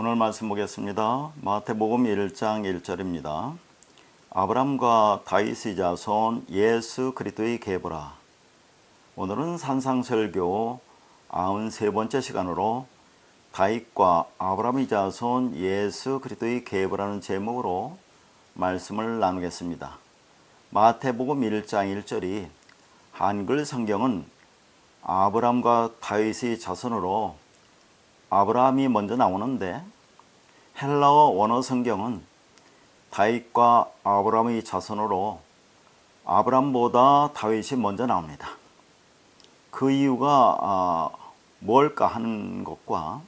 오늘 말씀 보겠습니다. 마태복음 1장 1절입니다. 아브람과 다윗의 자손 예수 그리스도의 계보라. 오늘은 산상설교 93번째 시간으로 다윗과 아브람의 자손 예수 그리스도의 계보라는 제목으로 말씀을 나누겠습니다. 마태복음 1장 1절이 한글 성경은 아브람과 다윗의 자손으로 아브라함이 먼저 나오는데 헬라어 원어 성경은 다윗과 아브라함의 자손으로 아브람보다 다윗이 먼저 나옵니다. 그 이유가 뭘까 하는 것과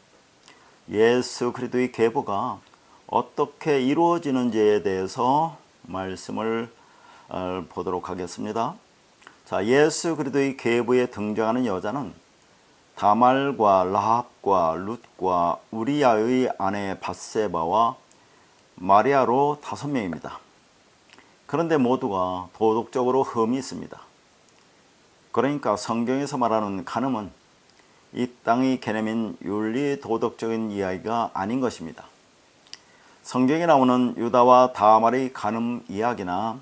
예수 그리스도의 계보가 어떻게 이루어지는지에 대해서 말씀을 보도록 하겠습니다. 자, 예수 그리스도의 계보에 등장하는 여자는 다말과 라합과 룻과 우리아의 아내 밧세바와 마리아로 5명입니다. 그런데 모두가 도덕적으로 흠이 있습니다. 그러니까 성경에서 말하는 간음은 이 땅의 개념인 윤리 도덕적인 이야기가 아닌 것입니다. 성경에 나오는 유다와 다말의 간음 이야기나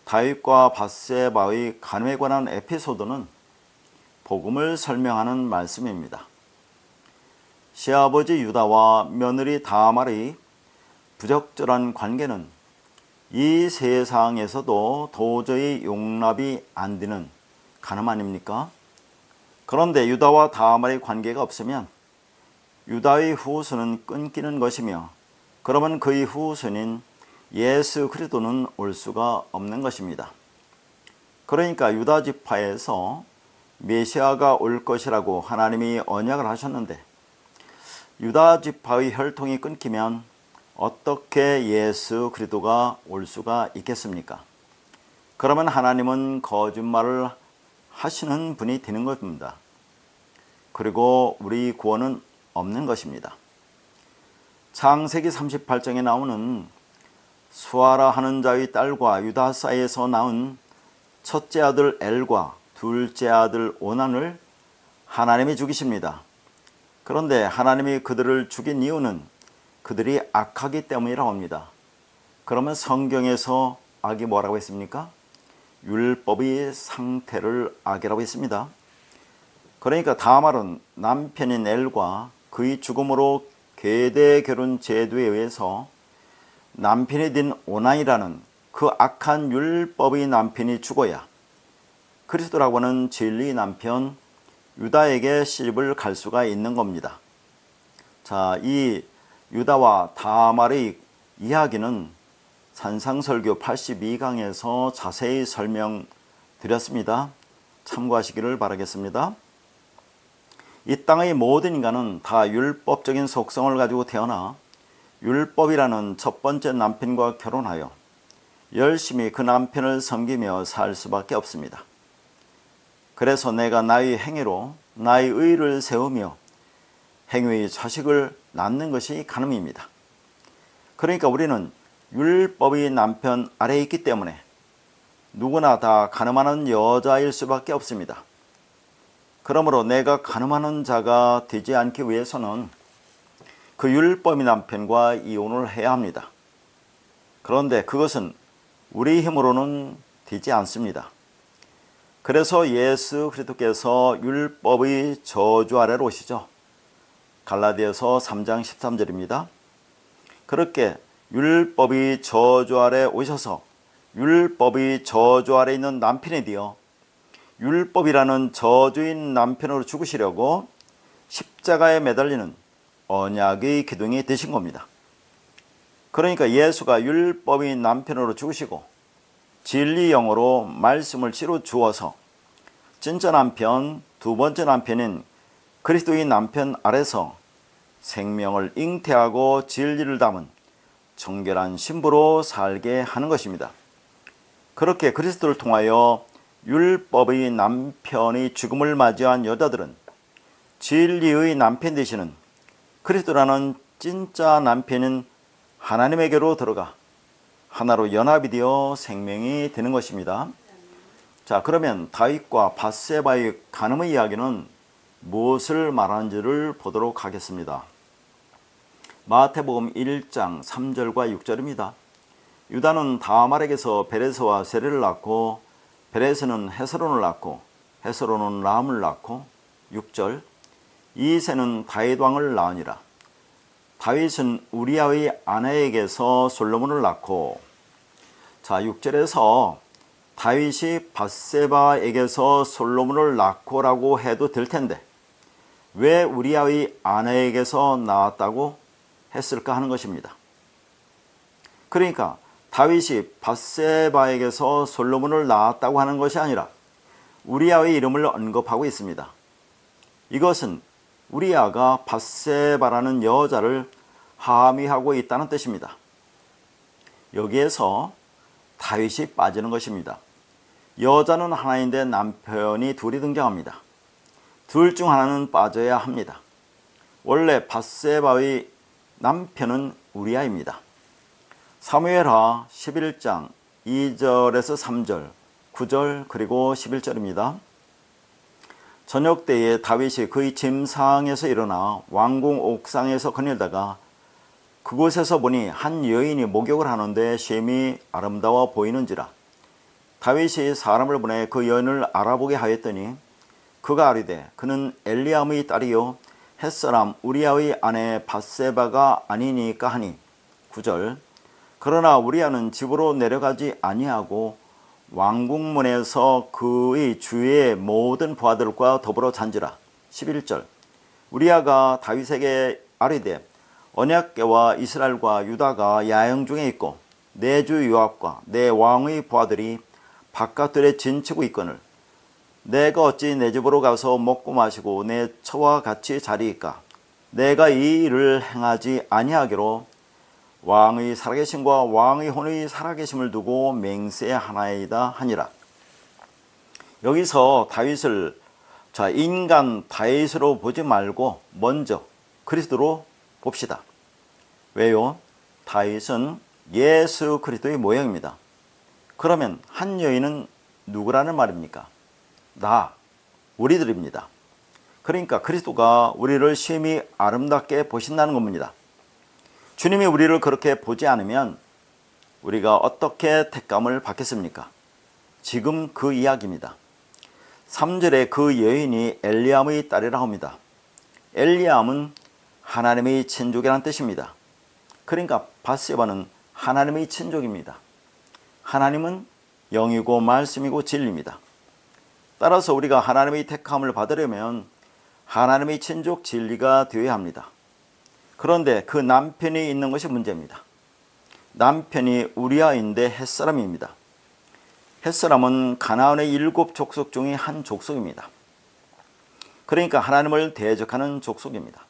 다윗과 밧세바의 간음에 관한 에피소드는 복음을 설명하는 말씀입니다. 시아버지 유다와 며느리 다말의 부적절한 관계는 이 세상에서도 도저히 용납이 안 되는 간음 아닙니까? 그런데 유다와 다말의 관계가 없으면 유다의 후손은 끊기는 것이며 그러면 그의 후손인 예수 그리스도는 올 수가 없는 것입니다. 그러니까 유다 지파에서 메시아가 올 것이라고 하나님이 언약을 하셨는데 유다 지파의 혈통이 끊기면 어떻게 예수 그리스도가 올 수가 있겠습니까? 그러면 하나님은 거짓말을 하시는 분이 되는 것입니다. 그리고 우리 구원은 없는 것입니다. 창세기 38장에 나오는 수아라 하는 자의 딸과 유다 사이에서 낳은 첫째 아들 엘과 둘째 아들 오난을 하나님이 죽이십니다. 그런데 하나님이 그들을 죽인 이유는 그들이 악하기 때문이라고 합니다. 그러면 성경에서 악이 뭐라고 했습니까? 율법의 상태를 악이라고 했습니다. 그러니까 다말은 남편인 엘과 그의 죽음으로 계대 결혼 제도에 의해서 남편이 된 오난이라는 그 악한 율법의 남편이 죽어야 그리스도라고 하는 진리의 남편 유다에게 시집을 갈 수가 있는 겁니다. 자, 이 유다와 다말의 이야기는 산상설교 82강에서 자세히 설명드렸습니다. 참고하시기를 바라겠습니다. 이 땅의 모든 인간은 다 율법적인 속성을 가지고 태어나 율법이라는 첫 번째 남편과 결혼하여 열심히 그 남편을 섬기며 살 수밖에 없습니다. 그래서 내가 나의 행위로 나의 의를 세우며 행위의 자식을 낳는 것이 간음입니다. 그러니까 우리는 율법의 남편 아래에 있기 때문에 누구나 다 간음하는 여자일 수밖에 없습니다. 그러므로 내가 간음하는 자가 되지 않기 위해서는 그 율법의 남편과 이혼을 해야 합니다. 그런데 그것은 우리 힘으로는 되지 않습니다. 그래서 예수 그리스도께서 율법의 저주 아래로 오시죠. 갈라디아서 3장 13절입니다. 그렇게 율법의 저주 아래 오셔서 율법의 저주 아래 있는 남편이 되어 율법이라는 저주인 남편으로 죽으시려고 십자가에 매달리는 언약의 기둥이 되신 겁니다. 그러니까 예수가 율법의 남편으로 죽으시고 진리 영으로 말씀을 치루 주어서 진짜 남편, 두 번째 남편인 그리스도의 남편 아래서 생명을 잉태하고 진리를 담은 정결한 신부로 살게 하는 것입니다. 그렇게 그리스도를 통하여 율법의 남편이 죽음을 맞이한 여자들은 진리의 남편 되시는 그리스도라는 진짜 남편인 하나님에게로 들어가 하나로 연합이 되어 생명이 되는 것입니다. 자, 그러면 다윗과 밧세바의 간음의 이야기는 무엇을 말하는지를 보도록 하겠습니다. 마태복음 1장 3절과 6절입니다. 유다는 다말에게서 베레스와 세레를 낳고 베레스는 헤스론을 낳고 헤스론은 람을 낳고 6절 이새는 다윗 왕을 낳으니라. 다윗은 우리아의 아내에게서 솔로몬을 낳고 자 6절에서 다윗이 밧세바에게서 솔로몬을 낳고라고 해도 될 텐데 왜 우리아의 아내에게서 낳았다고 했을까 하는 것입니다. 그러니까 다윗이 밧세바에게서 솔로몬을 낳았다고 하는 것이 아니라 우리아의 이름을 언급하고 있습니다. 이것은 우리아가 밧세바라는 여자를 함의하고 있다는 뜻입니다. 여기에서 다윗이 빠지는 것입니다. 여자는 하나인데 남편이 둘이 등장합니다. 둘 중 하나는 빠져야 합니다. 원래 밧세바의 남편은 우리아입니다. 사무엘하 11장 2절에서 3절, 9절 그리고 11절입니다. 저녁 때에 다윗이 그의 침상에서 일어나 왕궁 옥상에서 거닐다가 그곳에서 보니 한 여인이 목욕을 하는데 셈이 아름다워 보이는지라. 다윗이 사람을 보내 그 여인을 알아보게 하였더니 그가 아뢰되 그는 엘리암의 딸이요 햇사람 우리아의 아내 밧세바가 아니니까 하니. 9절 그러나 우리아는 집으로 내려가지 아니하고 왕궁문에서 그의 주위의 모든 부하들과 더불어 잔지라. 11절 우리아가 다윗에게 아뢰되 언약궤와 이스라엘과 유다가 야영 중에 있고 내 주 요압과 내 왕의 부하들이 바깥들에 진치고 있거늘 내가 어찌 내 집으로 가서 먹고 마시고 내 처와 같이 자리이까. 내가 이 일을 행하지 아니하기로 왕의 살아계심과 왕의 혼의 살아계심을 두고 맹세하나이다 하니라. 여기서 다윗을 인간 다윗으로 보지 말고 먼저 그리스도로 봅시다. 왜요? 다윗은 예수 그리스도의 모형입니다. 그러면 한 여인은 누구라는 말입니까? 우리들입니다. 그러니까 그리스도가 우리를 심히 아름답게 보신다는 겁니다. 주님이 우리를 그렇게 보지 않으면 우리가 어떻게 택감을 받겠습니까? 지금 그 이야기입니다. 3절에 그 여인이 엘리암의 딸이라 합니다. 엘리암은 하나님의 친족이라는 뜻입니다. 그러니까 밧세바는 하나님의 친족입니다. 하나님은 영이고 말씀이고 진리입니다. 따라서 우리가 하나님의 택함을 받으려면 하나님의 친족 진리가 되어야 합니다. 그런데 그 남편이 있는 것이 문제입니다. 남편이 우리아인데 햇사람입니다. 햇사람은 가나안의 7 족속 중의 한 족속입니다. 그러니까 하나님을 대적하는 족속입니다.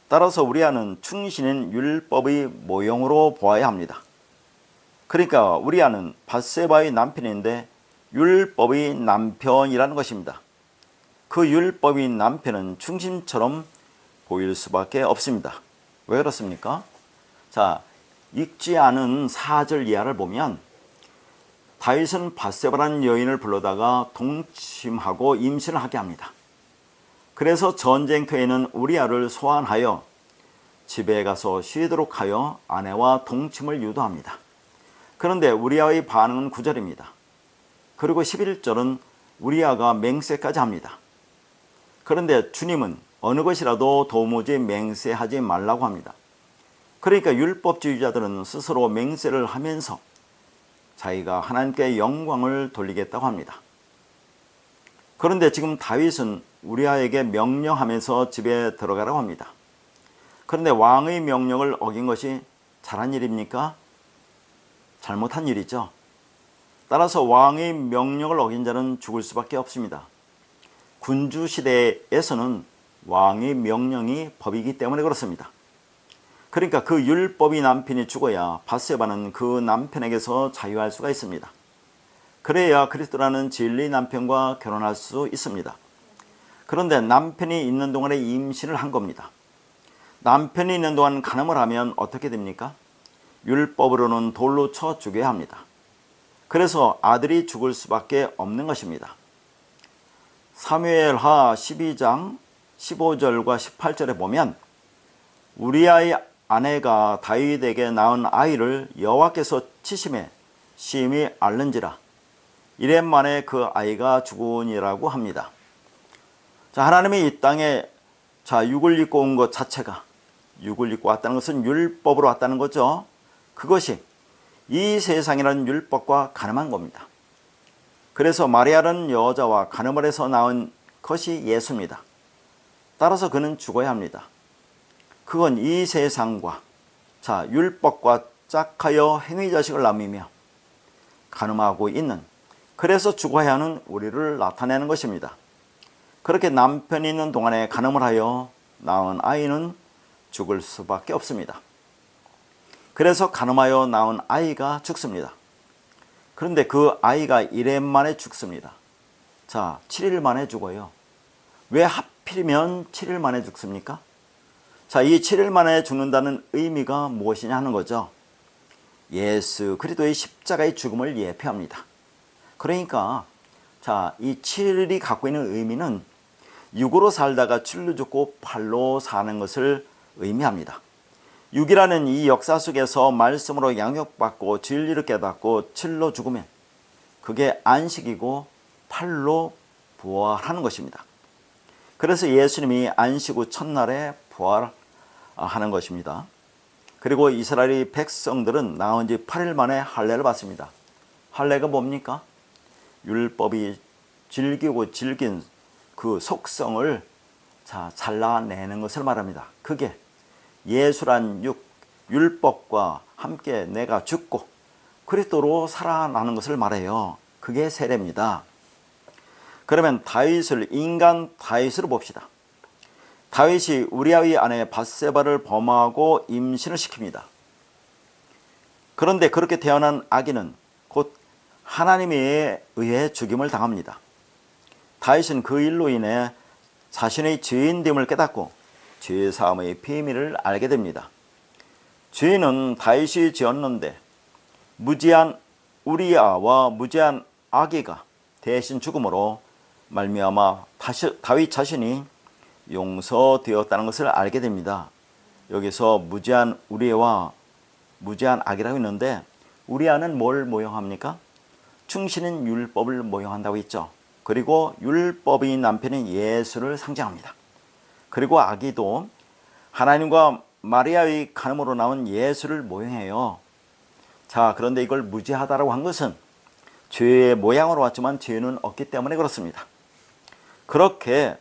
따라서 우리아는 충신인 율법의 모형으로 보아야 합니다. 그러니까 우리아는 밧세바의 남편인데 율법의 남편이라는 것입니다. 그 율법의 남편은 충신처럼 보일 수밖에 없습니다. 왜 그렇습니까? 자, 읽지 않은 4절 이하를 보면 다윗은 밧세바라는 여인을 불러다가 동침하고 임신을 하게 합니다. 그래서 전쟁터에는 우리아를 소환하여 집에 가서 쉬도록 하여 아내와 동침을 유도합니다. 그런데 우리아의 반응은 9절입니다. 그리고 11절은 우리아가 맹세까지 합니다. 그런데 주님은 어느 것이라도 도무지 맹세하지 말라고 합니다. 그러니까 율법주의자들은 스스로 맹세를 하면서 자기가 하나님께 영광을 돌리겠다고 합니다. 그런데 지금 다윗은 우리아에게 명령하면서 집에 들어가라고 합니다. 그런데 왕의 명령을 어긴 것이 잘한 일입니까? 잘못한 일이죠. 따라서 왕의 명령을 어긴 자는 죽을 수밖에 없습니다. 군주시대에서는 왕의 명령이 법이기 때문에 그렇습니다. 그러니까 그 율법이 남편이 죽어야 밧세바는 그 남편에게서 자유할 수가 있습니다. 그래야 그리스도라는 진리 남편과 결혼할 수 있습니다. 그런데 남편이 있는 동안에 임신을 한 겁니다. 남편이 있는 동안 간음을 하면 어떻게 됩니까? 율법으로는 돌로 쳐 죽여야 합니다. 그래서 아들이 죽을 수밖에 없는 것입니다. 사무엘하 12장 15절과 18절에 보면 우리아의 아내가 다윗에게 낳은 아이를 여호와께서 치심에 심히 앓는지라 이랜만에 그 아이가 죽으니라고 합니다. 자, 하나님이 이 땅에 육을 입고 온 것 자체가, 육을 입고 왔다는 것은 율법으로 왔다는 거죠. 그것이 이 세상이라는 율법과 가늠한 겁니다. 그래서 마리아라는 여자와 가늠을 해서 낳은 것이 예수입니다. 따라서 그는 죽어야 합니다. 그건 이 세상과 율법과 짝하여 행위자식을 남이며 가늠하고 있는, 그래서 죽어야 하는 우리를 나타내는 것입니다. 그렇게 남편이 있는 동안에 가늠을 하여 낳은 아이는 죽을 수밖에 없습니다. 그래서 가늠하여 낳은 아이가 죽습니다. 그런데 그 아이가 1회 만에 죽습니다. 7일 만에 죽어요. 왜 하필이면 7일 만에 죽습니까? 이 7일 만에 죽는다는 의미가 무엇이냐 하는 거죠. 예수 그리스도의 십자가의 죽음을 예표합니다. 그러니까 이 7일이 갖고 있는 의미는 육으로 살다가 7로 죽고 8로 사는 것을 의미합니다. 6이라는 이 역사 속에서 말씀으로 양육받고 진리를 깨닫고 7로 죽으면 그게 안식이고 8로 부활하는 것입니다. 그래서 예수님이 안식 후 첫날에 부활하는 것입니다. 그리고 이스라엘 백성들은 나온 지 8일 만에 할례를 받습니다. 할례가 뭡니까? 율법이 질기고 질긴 그 속성을 잘라내는 것을 말합니다. 그게 예수란 율법과 함께 내가 죽고 그리스도로 살아나는 것을 말해요. 그게 세례입니다. 그러면 다윗을, 인간 다윗으로 봅시다. 다윗이 우리아의 아내 밧세바를 범하고 임신을 시킵니다. 그런데 그렇게 태어난 아기는 곧 하나님에 의해 죽임을 당합니다. 다윗은 그 일로 인해 자신의 죄인됨을 깨닫고 죄사함의 비밀을 알게 됩니다. 죄는 다윗이 지었는데 무지한 우리아와 무지한 아기가 대신 죽음으로 말미암아 다윗 자신이 용서되었다는 것을 알게 됩니다. 여기서 무지한 우리아와 무지한 아기라고 했는데 우리아는 뭘 모형합니까? 충신인 율법을 모형한다고 했죠. 그리고 율법의 남편인 예수를 상징합니다. 그리고 아기도 하나님과 마리아의 간음으로 나온 예수를 모형해요. 그런데 이걸 무지하다라고 한 것은 죄의 모양으로 왔지만 죄는 없기 때문에 그렇습니다. 그렇게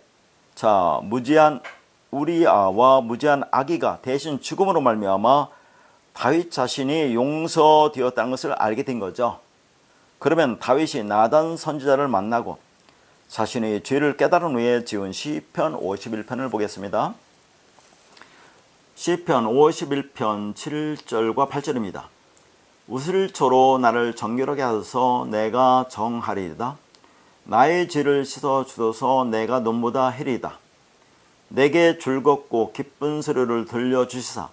무지한 우리아와 무지한 아기가 대신 죽음으로 말미암아 다윗 자신이 용서되었다는 것을 알게 된 거죠. 그러면 다윗이 나단 선지자를 만나고 자신의 죄를 깨달은 후에 지은 시편 51편을 보겠습니다. 시편 51편 7절과 8절입니다. 우슬초로 나를 정결하게 하소서 내가 정하리이다. 나의 죄를 씻어 주소서 내가 눈보다 헤리이다. 내게 즐겁고 기쁜 소리를 들려주시사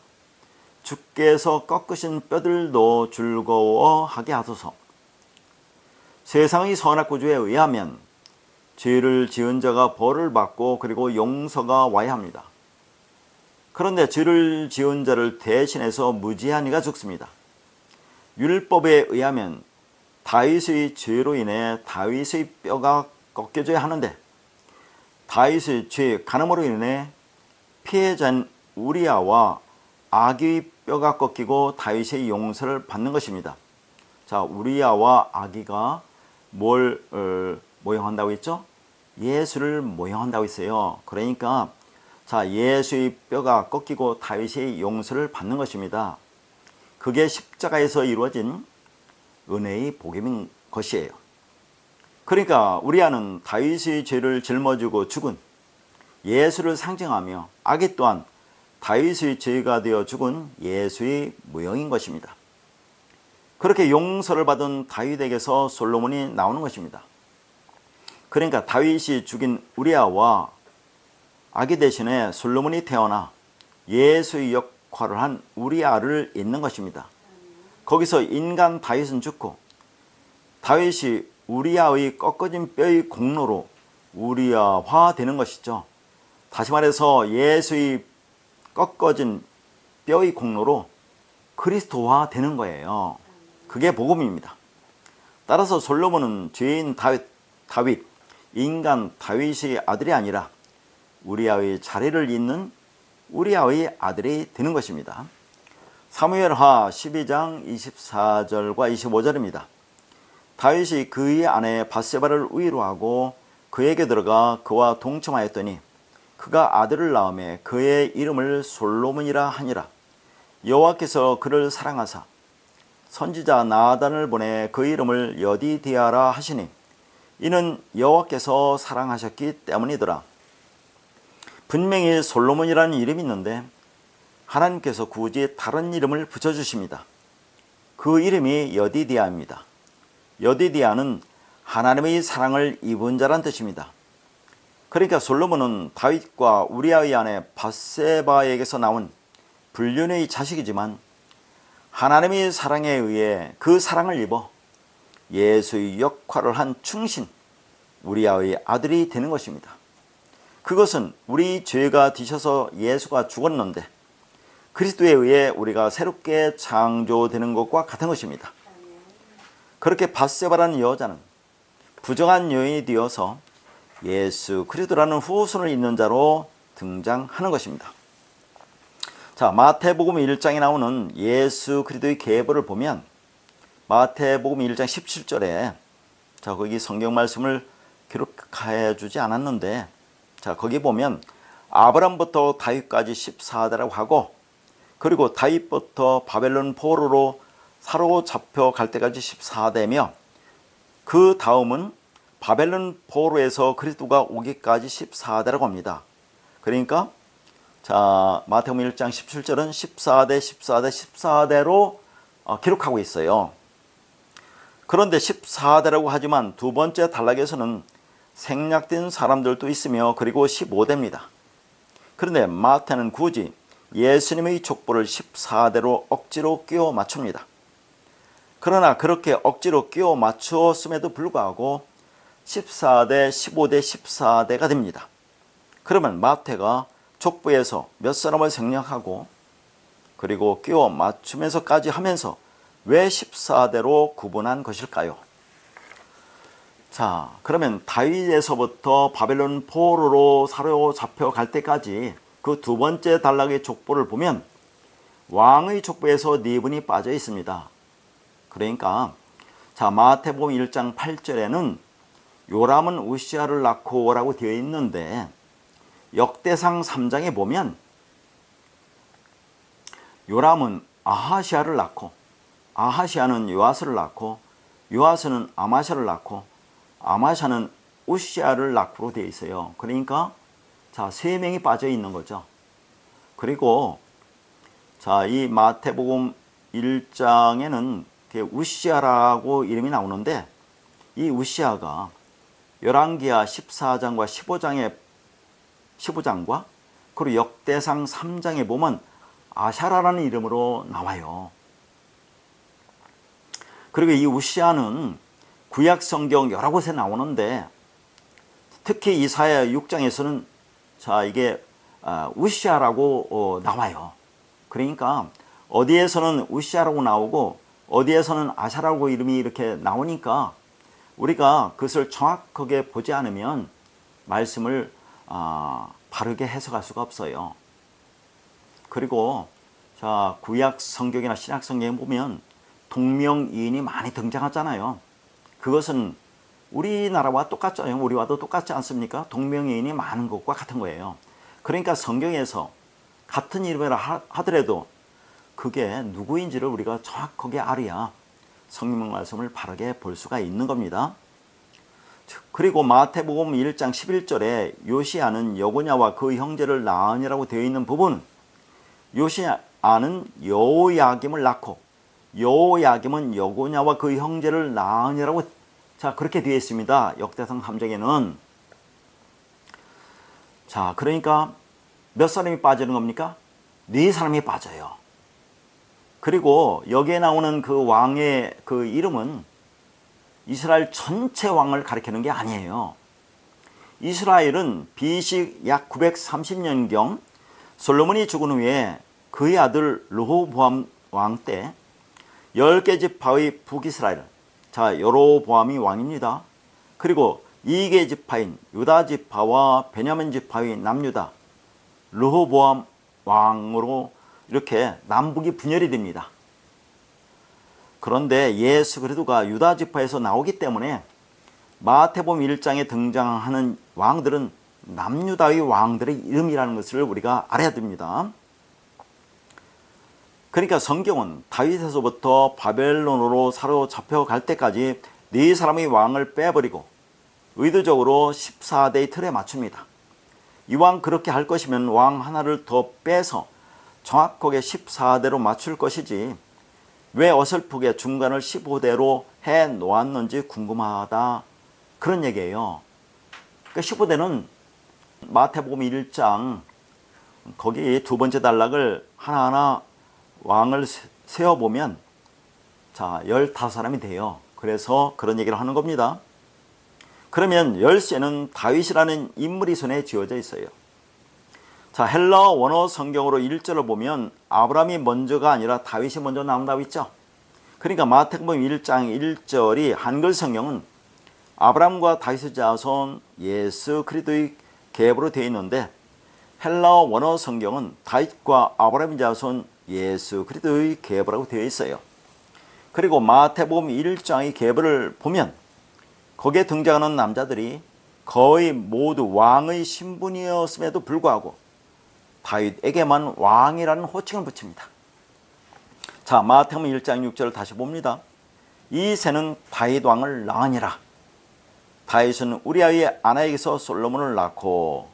주께서 꺾으신 뼈들도 즐거워하게 하소서. 세상의 선악 구주에 의하면 죄를 지은 자가 벌을 받고 그리고 용서가 와야 합니다. 그런데 죄를 지은 자를 대신해서 무지한 이가 죽습니다. 율법에 의하면 다윗의 죄로 인해 다윗의 뼈가 꺾여져야 하는데 다윗의 죄, 간음으로 인해 피해자인 우리아와 아기의 뼈가 꺾이고 다윗의 용서를 받는 것입니다. 우리아와 아기가 뭘 모형한다고 했죠? 예수를 모형한다고 했어요. 그러니까 예수의 뼈가 꺾이고 다윗의 용서를 받는 것입니다. 그게 십자가에서 이루어진 은혜의 복음인 것이에요. 그러니까 우리아는 다윗의 죄를 짊어지고 죽은 예수를 상징하며 아기 또한 다윗의 죄가 되어 죽은 예수의 모형인 것입니다. 그렇게 용서를 받은 다윗에게서 솔로몬이 나오는 것입니다. 그러니까 다윗이 죽인 우리아와 아기 대신에 솔로몬이 태어나 예수의 역할을 한 우리아를 잇는 것입니다. 거기서 인간 다윗은 죽고 다윗이 우리아의 꺾어진 뼈의 공로로 우리아화 되는 것이죠. 다시 말해서 예수의 꺾어진 뼈의 공로로 그리스도화 되는 거예요. 그게 복음입니다. 따라서 솔로몬은 죄인 다윗, 인간 다윗의 아들이 아니라 우리아의 자리를 잇는 우리아의 아들이 되는 것입니다. 사무엘하 12장 24절과 25절입니다. 다윗이 그의 아내 밧세바를 위로하고 그에게 들어가 그와 동침하였더니 그가 아들을 낳음에 그의 이름을 솔로몬이라 하니라. 여호와께서 그를 사랑하사 선지자 나단을 보내 그 이름을 여디디아라 하시니 이는 여호와께서 사랑하셨기 때문이더라. 분명히 솔로몬이라는 이름이 있는데 하나님께서 굳이 다른 이름을 붙여주십니다. 그 이름이 여디디아입니다. 여디디아는 하나님의 사랑을 입은 자란 뜻입니다. 그러니까 솔로몬은 다윗과 우리아의 아내 밧세바에게서 나온 불륜의 자식이지만 하나님의 사랑에 의해 그 사랑을 입어 예수의 역할을 한 충신 우리아의 아들이 되는 것입니다. 그것은 우리 죄가 뒤셔서 예수가 죽었는데 그리스도에 의해 우리가 새롭게 창조되는 것과 같은 것입니다. 그렇게 밧세바라는 여자는 부정한 여인이 되어서 예수 그리스도라는 후손을 잇는 자로 등장하는 것입니다. 자, 마태복음 1장에 나오는 예수 그리스도의 계보를 보면 마태복음 1장 17절에 자, 거기 성경 말씀을 기록해 주지 않았는데 자, 거기 보면 아브람부터 다윗까지 14대라고 하고 그리고 다윗부터 바벨론 포로로 사로잡혀 갈 때까지 14대며 그 다음은 바벨론 포로에서 그리스도가 오기까지 14대라고 합니다. 그러니까 자, 마태복음 1장 17절은 14대, 14대, 14대로 기록하고 있어요. 그런데 14대라고 하지만 두 번째 단락에서는 생략된 사람들도 있으며 그리고 15대입니다. 그런데 마태는 굳이 예수님의 족보를 14대로 억지로 끼워 맞춥니다. 그러나 그렇게 억지로 끼워 맞추었음에도 불구하고 14대, 15대, 14대가 됩니다. 그러면 마태가 족보에서 몇 사람을 생략하고 그리고 끼워 맞추면서까지 하면서 왜 14대로 구분한 것일까요? 자, 그러면 다윗에서부터 바벨론 포로로 사로잡혀 갈 때까지 그 두 번째 단락의 족보를 보면 왕의 족보에서 네 분이 빠져 있습니다. 그러니까 자, 마태복음 1장 8절에는 요람은 우시아를 낳고 라고 되어 있는데 역대상 3장에 보면 요람은 아하시아를 낳고 아하시아는 요아스를 낳고 요아스는 아마샤를 낳고 아마샤는 우시아를 낳고로 되어 있어요. 그러니까 자, 세 명이 빠져 있는 거죠. 그리고 자, 이 마태복음 1장에는 우시아라고 이름이 나오는데 이 우시아가 열왕기하 14장과 15장과 그리고 역대상 3장에 보면 아샤라라는 이름으로 나와요. 그리고 이 우시아는 구약 성경 여러 곳에 나오는데 특히 이사야 6장에서는 자, 이게 우시아라고 나와요. 그러니까 어디에서는 우시아라고 나오고 어디에서는 아샤라고 이름이 이렇게 나오니까 우리가 그것을 정확하게 보지 않으면 말씀을 바르게 해석할 수가 없어요. 그리고 자, 구약 성경이나 신약 성경에 보면 동명이인이 많이 등장하잖아요. 그것은 우리나라와 똑같죠. 우리와도 똑같지 않습니까? 동명이인이 많은 것과 같은 거예요. 그러니까 성경에서 같은 이름이라 하더라도 그게 누구인지를 우리가 정확하게 알아야 성경 말씀을 바르게 볼 수가 있는 겁니다. 그리고 마태복음 1장 11절에 요시아는 여고냐와 그 형제를 낳으니라고 되어 있는 부분, 요시아는 여호야김을 낳고 여호야김은 여고냐와 그 형제를 낳으니라고 자, 그렇게 되어 있습니다. 역대상 3장에는. 자, 그러니까 몇 사람이 빠지는 겁니까? 네 사람이 빠져요. 그리고 여기에 나오는 그 왕의 그 이름은 이스라엘 전체 왕을 가리키는 게 아니에요. 이스라엘은 BC 약 930년경 솔로몬이 죽은 후에 그의 아들 르호보암 왕 때 10개 지파의 북이스라엘, 자 여로보암이 왕입니다. 그리고 2개 지파인 유다 지파와 베냐민 지파의 남유다, 르호보암 왕으로 이렇게 남북이 분열이 됩니다. 그런데 예수 그리스도가 유다 지파에서 나오기 때문에 마태복음 1장에 등장하는 왕들은 남유다의 왕들의 이름이라는 것을 우리가 알아야 됩니다. 그러니까 성경은 다윗에서부터 바벨론으로 사로잡혀 갈 때까지 네 사람의 왕을 빼버리고 의도적으로 14대의 틀에 맞춥니다. 이왕 그렇게 할 것이면 왕 하나를 더 빼서 정확하게 14대로 맞출 것이지 왜 어설프게 중간을 15대로 해 놓았는지 궁금하다, 그런 얘기예요. 그러니까 15대는 마태복음 1장 거기 두 번째 단락을 하나하나 왕을 세어보면 자 15사람이 돼요. 그래서 그런 얘기를 하는 겁니다. 그러면 열쇠는 다윗이라는 인물이 손에 쥐어져 있어요. 자, 헬라어 원어 성경으로 1절을 보면 아브라함이 먼저가 아니라 다윗이 먼저 나온다고 있죠. 그러니까 마태복음 1장 1절이 한글 성경은 아브라함과 다윗의 자손 예수 그리스도의 계보로 되어 있는데 헬라어 원어 성경은 다윗과 아브라함의 자손 예수 그리스도의 계보라고 되어 있어요. 그리고 마태복음 1장의 계보를 보면 거기에 등장하는 남자들이 거의 모두 왕의 신분이었음에도 불구하고 다윗에게만 왕이라는 호칭을 붙입니다. 자, 마태복음 1장 6절을 다시 봅니다. 이 새는 다윗 왕을 낳으니라. 다윗은 우리아의 아내에게서 솔로몬을 낳고.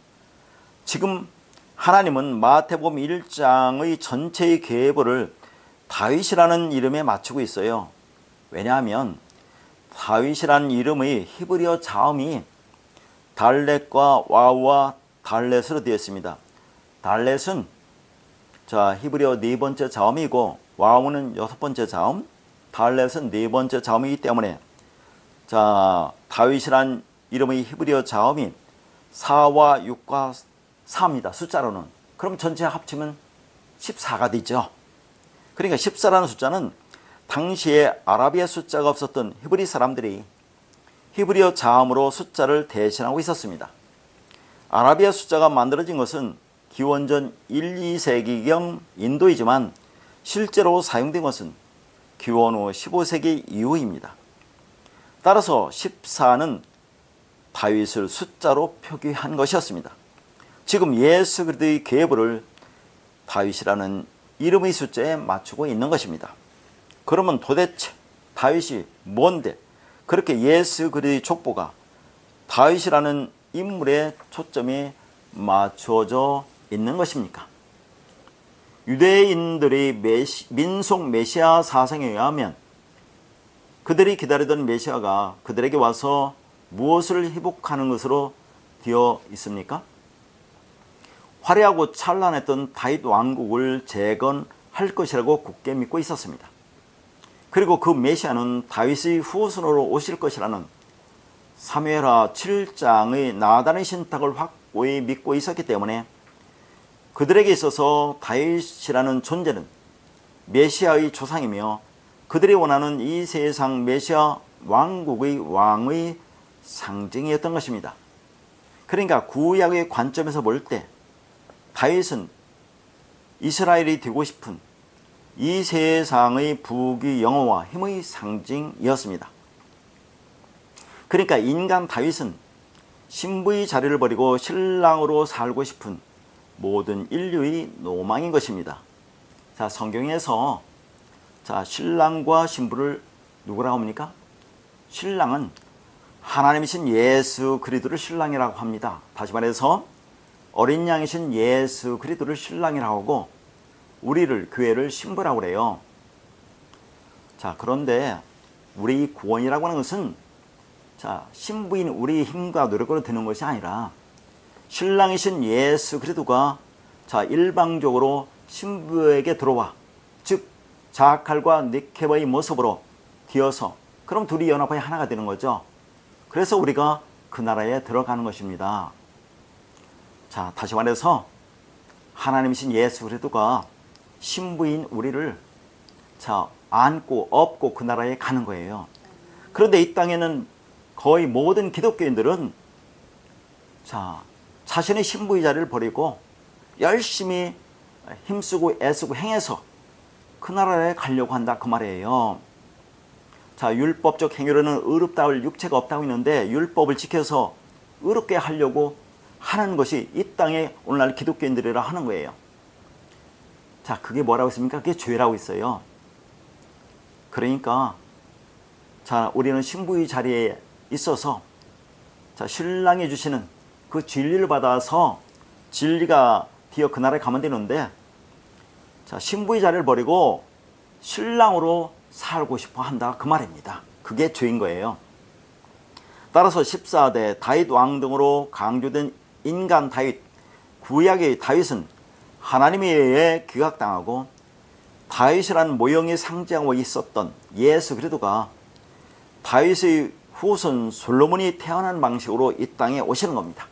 지금 하나님은 마태복음 1장의 전체의 계보를 다윗이라는 이름에 맞추고 있어요. 왜냐하면 다윗이라는 이름의 히브리어 자음이 달렛과 와우와 달렛으로 되어 있습니다. 달렛은 자 히브리어 네 번째 자음이고 와우는 여섯 번째 자음, 달렛은 네 번째 자음이기 때문에 자 다윗이란 이름의 히브리어 자음이 4와 6과 4입니다. 숫자로는. 그럼 전체 합치면 14가 되죠. 그러니까 14라는 숫자는 당시에 아라비아 숫자가 없었던 히브리 사람들이 히브리어 자음으로 숫자를 대신하고 있었습니다. 아라비아 숫자가 만들어진 것은 기원전 1, 2세기경 인도이지만 실제로 사용된 것은 기원 후 15세기 이후입니다. 따라서 14는 다윗을 숫자로 표기한 것이었습니다. 지금 예수 그리스도의 계보를 다윗이라는 이름의 숫자에 맞추고 있는 것입니다. 그러면 도대체 다윗이 뭔데 그렇게 예수 그리스도의 족보가 다윗이라는 인물에 초점이 맞춰져 있는 것입니까? 유대인들의 민속 메시아 사상에 의하면 그들이 기다리던 메시아가 그들에게 와서 무엇을 회복하는 것으로 되어 있습니까? 화려하고 찬란했던 다윗 왕국을 재건할 것이라고 굳게 믿고 있었습니다. 그리고 그 메시아는 다윗의 후손으로 오실 것이라는 사무엘하 7장의 나단의 신탁을 확고히 믿고 있었기 때문에 그들에게 있어서 다윗이라는 존재는 메시아의 조상이며 그들이 원하는 이 세상 메시아 왕국의 왕의 상징이었던 것입니다. 그러니까 구약의 관점에서 볼 때 다윗은 이스라엘이 되고 싶은 이 세상의 부귀 영화와 힘의 상징이었습니다. 그러니까 인간 다윗은 신부의 자리를 버리고 신랑으로 살고 싶은 모든 인류의 로망인 것입니다. 자, 성경에서 자, 신랑과 신부를 누구라고 합니까? 신랑은 하나님이신 예수 그리스도를 신랑이라고 합니다. 다시 말해서 어린 양이신 예수 그리스도를 신랑이라고 하고 우리를 교회를 신부라고 그래요. 자, 그런데 우리 구원이라고 하는 것은 자, 신부인 우리의 힘과 노력으로 되는 것이 아니라 신랑이신 예수 그리스도가 자, 일방적으로 신부에게 들어와 즉 자칼과 니케바의 모습으로 되어서 그럼 둘이 연합하여 하나가 되는 거죠. 그래서 우리가 그 나라에 들어가는 것입니다. 자, 다시 말해서 하나님이신 예수 그리스도가 신부인 우리를 안고 업고 그 나라에 가는 거예요. 그런데 이 땅에는 거의 모든 기독교인들은 자신의 신부의 자리를 버리고 열심히 힘쓰고 애쓰고 행해서 그 나라에 가려고 한다 그 말이에요. 율법적 행위로는 의롭다할 육체가 없다고 했는데 율법을 지켜서 의롭게 하려고 하는 것이 이 땅에 오늘날 기독교인들이라 하는 거예요. 그게 뭐라고 했습니까? 그게 죄라고 했어요. 그러니까 우리는 신부의 자리에 있어서 신랑이 주시는 그 진리를 받아서 진리가 되어 그 나라에 가면 되는데 신부의 자리를 버리고 신랑으로 살고 싶어 한다 그 말입니다. 그게 죄인 거예요. 따라서 14대 다윗 왕 등으로 강조된 인간 다윗, 구약의 다윗은 하나님에 의해 기각당하고 다윗이라는 모형이 상징하고 있었던 예수 그리스도가 다윗의 후손 솔로몬이 태어난 방식으로 이 땅에 오시는 겁니다.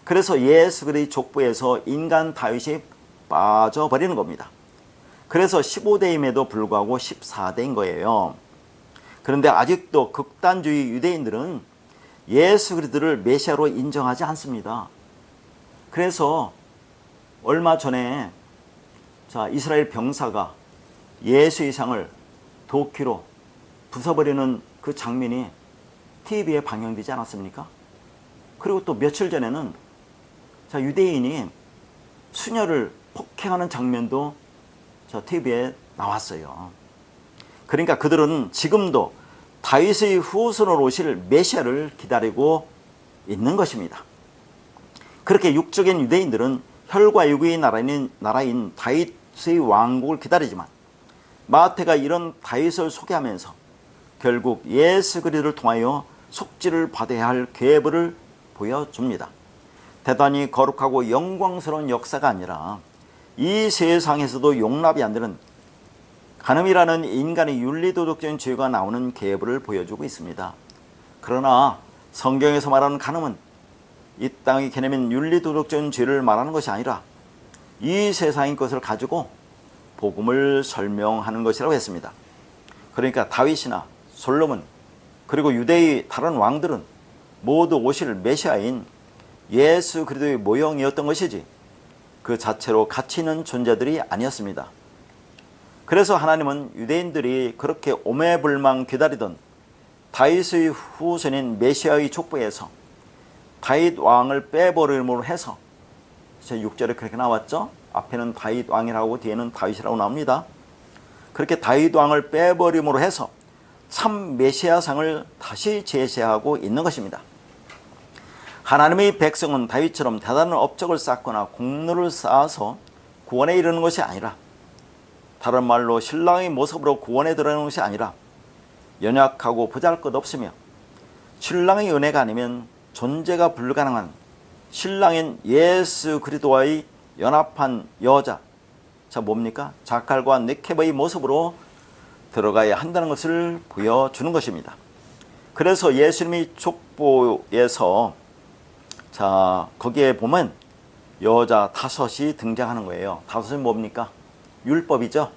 그래서 예수 그리스도의 족보에서 인간 다윗이 빠져버리는 겁니다. 그래서 15대임에도 불구하고 14대인 거예요. 그런데 아직도 극단주의 유대인들은 예수 그리스도를 메시아로 인정하지 않습니다. 그래서 얼마 전에 이스라엘 병사가 예수의 상을 도끼로 부숴버리는 그 장면이 TV에 방영되지 않았습니까? 그리고 또 며칠 전에는 유대인이 수녀를 폭행하는 장면도 TV에 나왔어요. 그러니까 그들은 지금도 다윗의 후손으로 오실 메시아를 기다리고 있는 것입니다. 그렇게 육적인 유대인들은 혈과 육의 나라인 다윗의 왕국을 기다리지만 마태가 이런 다윗을 소개하면서 결국 예수 그리스도를 통하여 속죄를 받아야 할 계보를 보여줍니다. 대단히 거룩하고 영광스러운 역사가 아니라 이 세상에서도 용납이 안 되는 간음이라는 인간의 윤리도덕적인 죄가 나오는 계보를 보여주고 있습니다. 그러나 성경에서 말하는 간음은 이 땅의 개념인 윤리도덕적인 죄를 말하는 것이 아니라 이 세상의 것을 가지고 복음을 설명하는 것이라고 했습니다. 그러니까 다윗이나 솔로몬 그리고 유대의 다른 왕들은 모두 오실 메시아인 예수 그리스도의 모형이었던 것이지 그 자체로 가치 있는 존재들이 아니었습니다. 그래서 하나님은 유대인들이 그렇게 오매불망 기다리던 다윗의 후손인 메시아의 족보에서 다윗 왕을 빼버림으로 해서 6절에 그렇게 나왔죠. 앞에는 다윗 왕이라고 뒤에는 다윗이라고 나옵니다. 그렇게 다윗 왕을 빼버림으로 해서 참 메시아상을 다시 제시하고 있는 것입니다. 하나님의 백성은 다윗처럼 대단한 업적을 쌓거나 공로를 쌓아서 구원에 이르는 것이 아니라, 다른 말로 신랑의 모습으로 구원에 들어가는 것이 아니라 연약하고 보잘것없으며 신랑의 은혜가 아니면 존재가 불가능한 신랑인 예수 그리스도와의 연합한 여자, 뭡니까? 자칼과 네케바의 모습으로 들어가야 한다는 것을 보여주는 것입니다. 그래서 예수님의 족보에서 거기에 보면 여자 5이 등장하는 거예요. 5은 뭡니까? 율법이죠.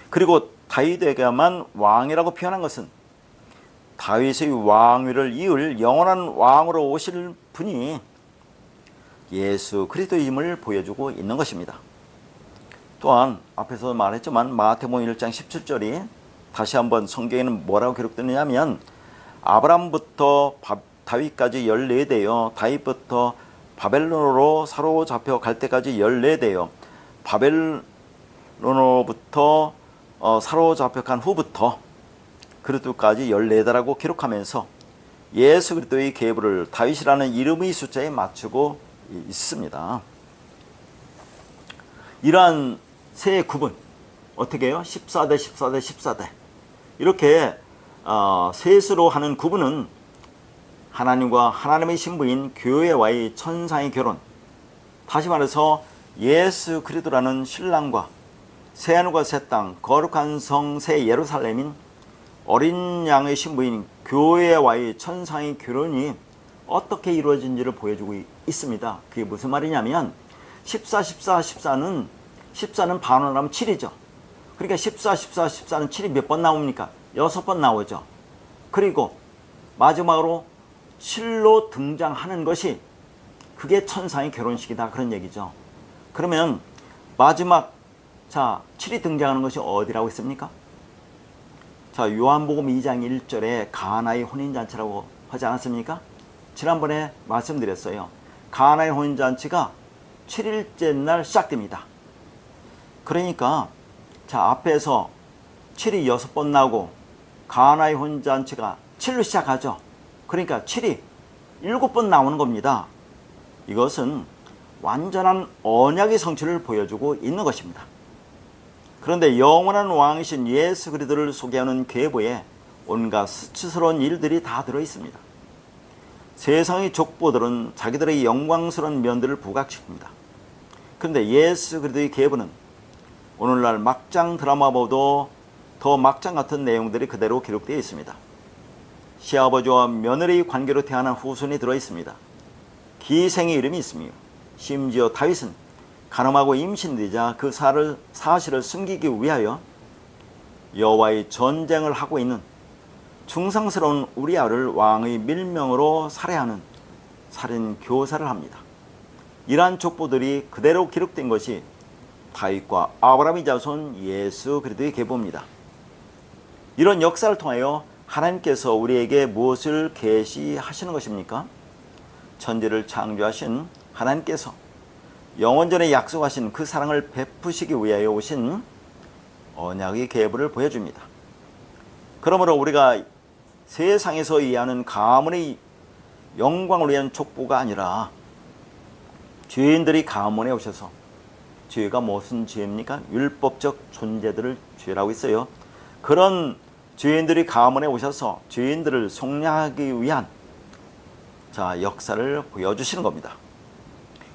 그리고 다윗에게만 왕이라고 표현한 것은 다윗의 왕위를 이을 영원한 왕으로 오실 분이 예수 그리스도임을 보여주고 있는 것입니다. 또한 앞에서 말했지만 마태복음 1장 17절이 다시 한번 성경에는 뭐라고 기록되느냐면 아브라함부터 다윗까지 14대요. 다윗부터 바벨론으로 사로잡혀 갈 때까지 14대요. 바벨론으로부터 사로잡혀 간 후부터 그리스도까지 14대라고 기록하면서 예수 그리스도의 계보를 다윗이라는 이름의 숫자에 맞추고 있습니다. 이러한 세 구분 어떻게 해요? 14대 14대 14대 이렇게 셋으로 하는 구분은 하나님과 하나님의 신부인 교회와의 천상의 결혼, 다시 말해서 예수 그리스도라는 신랑과 새하늘과 새 땅 거룩한 성 새 예루살렘인 어린 양의 신부인 교회와의 천상의 결혼이 어떻게 이루어진지를 보여주고 있습니다. 그게 무슨 말이냐면 14, 14, 14는 14는 반원을 하면 7이죠. 그러니까 14, 14, 14는 7이 몇 번 나옵니까? 6번 나오죠. 그리고 마지막으로 7로 등장하는 것이 그게 천상의 결혼식이다, 그런 얘기죠. 그러면 마지막 7이 등장하는 것이 어디라고 했습니까? 요한복음 2장 1절에 가나의 혼인잔치라고 하지 않았습니까? 지난번에 말씀드렸어요. 가나의 혼인잔치가 7일째 날 시작됩니다. 그러니까 앞에서 7이 6번 나오고 가나의 혼인잔치가 7로 시작하죠. 그러니까 7이 7번 나오는 겁니다. 이것은 완전한 언약의 성취를 보여주고 있는 것입니다. 그런데 영원한 왕이신 예수 그리스도를 소개하는 계보에 온갖 수치스러운 일들이 다 들어있습니다. 세상의 족보들은 자기들의 영광스러운 면들을 부각시킵니다. 그런데 예수 그리스도의 계보는 오늘날 막장 드라마보다 더 막장 같은 내용들이 그대로 기록되어 있습니다. 시아버지와 며느리의 관계로 태어난 후손이 들어있습니다. 기생의 이름이 있으며 심지어 다윗은 가늠하고 임신되자 그 사실을 숨기기 위하여 여호와의 전쟁을 하고 있는 충성스러운 우리아를 왕의 밀명으로 살해하는 살인 교사를 합니다. 이러한 족보들이 그대로 기록된 것이 다윗과 아브라함의 자손 예수 그리스도의 계보입니다. 이런 역사를 통하여 하나님께서 우리에게 무엇을 계시하시는 것입니까? 천지를 창조하신 하나님께서 영원전에 약속하신 그 사랑을 베푸시기 위하여 오신 언약의 계보를 보여줍니다. 그러므로 우리가 세상에서 이해하는 가문의 영광을 위한 족보가 아니라 죄인들이 가문에 오셔서, 죄가 무슨 죄입니까? 율법적 존재들을 죄라고 했어요. 그런 죄인들이 가문에 오셔서 죄인들을 속량하기 위한 역사를 보여주시는 겁니다.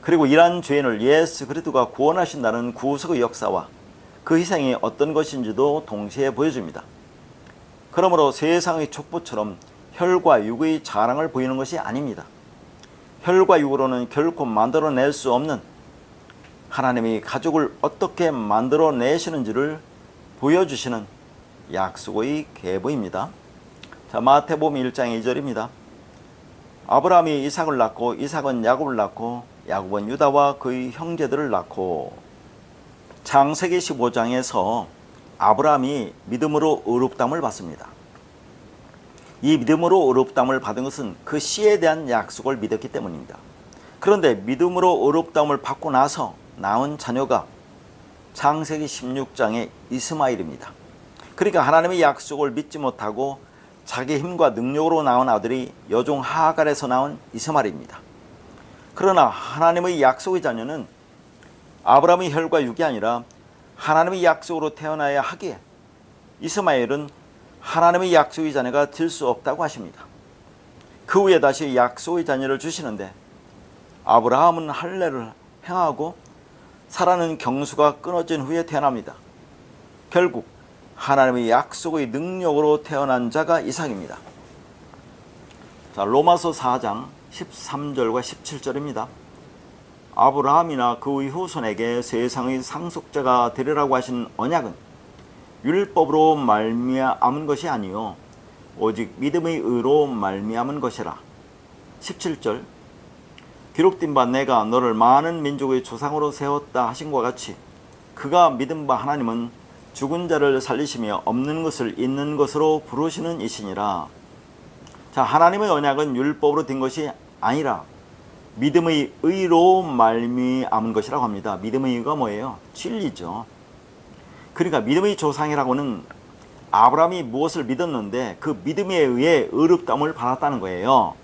그리고 이러한 죄인을 예수 그리스도가 구원하신다는 구속의 역사와 그 희생이 어떤 것인지도 동시에 보여줍니다. 그러므로 세상의 족보처럼 혈과 육의 자랑을 보이는 것이 아닙니다. 혈과 육으로는 결코 만들어낼 수 없는 하나님이 가족을 어떻게 만들어내시는지를 보여주시는 약속의 계보입니다. 마태복음 1장 2절입니다. 아브라함이 이삭을 낳고 이삭은 야곱을 낳고 야곱은 유다와 그의 형제들을 낳고. 창세기 15장에서 아브라함이 믿음으로 의롭다함을 받습니다. 이 믿음으로 의롭다함을 받은 것은 그 씨에 대한 약속을 믿었기 때문입니다. 그런데 믿음으로 의롭다함을 받고 나서 낳은 자녀가 창세기 16장의 이스마엘입니다. 그러니까 하나님의 약속을 믿지 못하고 자기 힘과 능력으로 낳은 아들이 여종 하갈에서 나온 이스마엘입니다. 그러나 하나님의 약속의 자녀는 아브라함의 혈과 육이 아니라 하나님의 약속으로 태어나야 하기에 이스마엘은 하나님의 약속의 자녀가 될 수 없다고 하십니다. 그 후에 다시 약속의 자녀를 주시는데 아브라함은 할례를 행하고 사라는 경수가 끊어진 후에 태어납니다. 결국 하나님의 약속의 능력으로 태어난 자가 이삭입니다. 로마서 4장 13절과 17절입니다. 아브라함이나 그의 후손에게 세상의 상속자가 되리라고 하신 언약은 율법으로 말미암은 것이 아니요 오직 믿음의 의로 말미암은 것이라. 17절 기록된 바 내가 너를 많은 민족의 조상으로 세웠다 하신 것 같이 그가 믿은 바 하나님은 죽은 자를 살리시며 없는 것을 있는 것으로 부르시는 이시니라. 하나님의 언약은 율법으로 된 것이 아니라 믿음의 의로 말미암은 것이라고 합니다. 믿음의 의가 뭐예요? 진리죠. 그러니까 믿음의 조상이라고는 아브라함이 무엇을 믿었는데 그 믿음에 의해 의롭다함을 받았다는 거예요.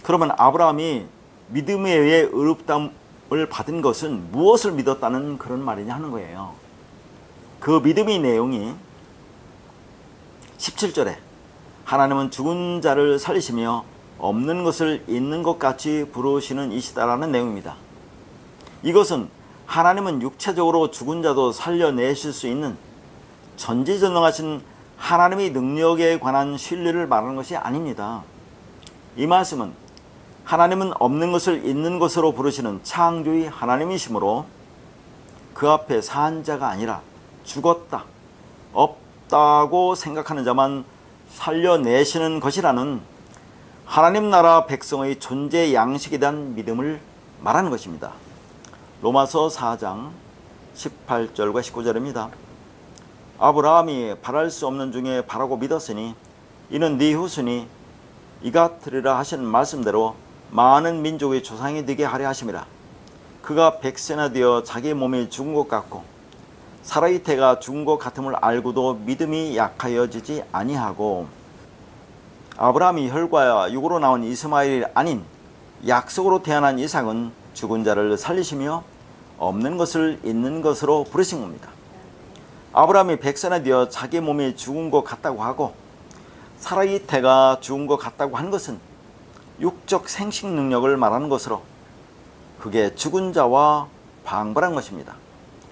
그러면 아브라함이 믿음에 의해 의롭다함을 받은 것은 무엇을 믿었다는 그런 말이냐 하는 거예요. 그 믿음의 내용이 17절에 하나님은 죽은 자를 살리시며 없는 것을 있는 것 같이 부르시는 이시다라는 내용입니다. 이것은 하나님은 육체적으로 죽은 자도 살려내실 수 있는 전지전능하신 하나님의 능력에 관한 신뢰를 말하는 것이 아닙니다. 이 말씀은 하나님은 없는 것을 있는 것으로 부르시는 창조의 하나님이시므로 그 앞에 산 자가 아니라 죽었다, 없다고 생각하는 자만 살려내시는 것이라는 하나님 나라 백성의 존재 양식에 대한 믿음을 말하는 것입니다. 로마서 4장 18절과 19절입니다. 아브라함이 바랄 수 없는 중에 바라고 믿었으니 이는 네 후손이 이같으리라 하신 말씀대로 많은 민족의 조상이 되게 하려 하심이라. 그가 백세나 되어 자기 몸이 죽은 것 같고 사라의 태가 죽은 것 같음을 알고도 믿음이 약하여지지 아니하고, 아브라함이 혈과 육으로 나온 이스마엘이 아닌 약속으로 태어난 이삭은 죽은 자를 살리시며 없는 것을 있는 것으로 부르신 겁니다. 아브라함이 백세나 되어 자기 몸이 죽은 것 같다고 하고 사라의 태가 죽은 것 같다고 한 것은 육적 생식 능력을 말하는 것으로 그게 죽은 자와 방발한 것입니다.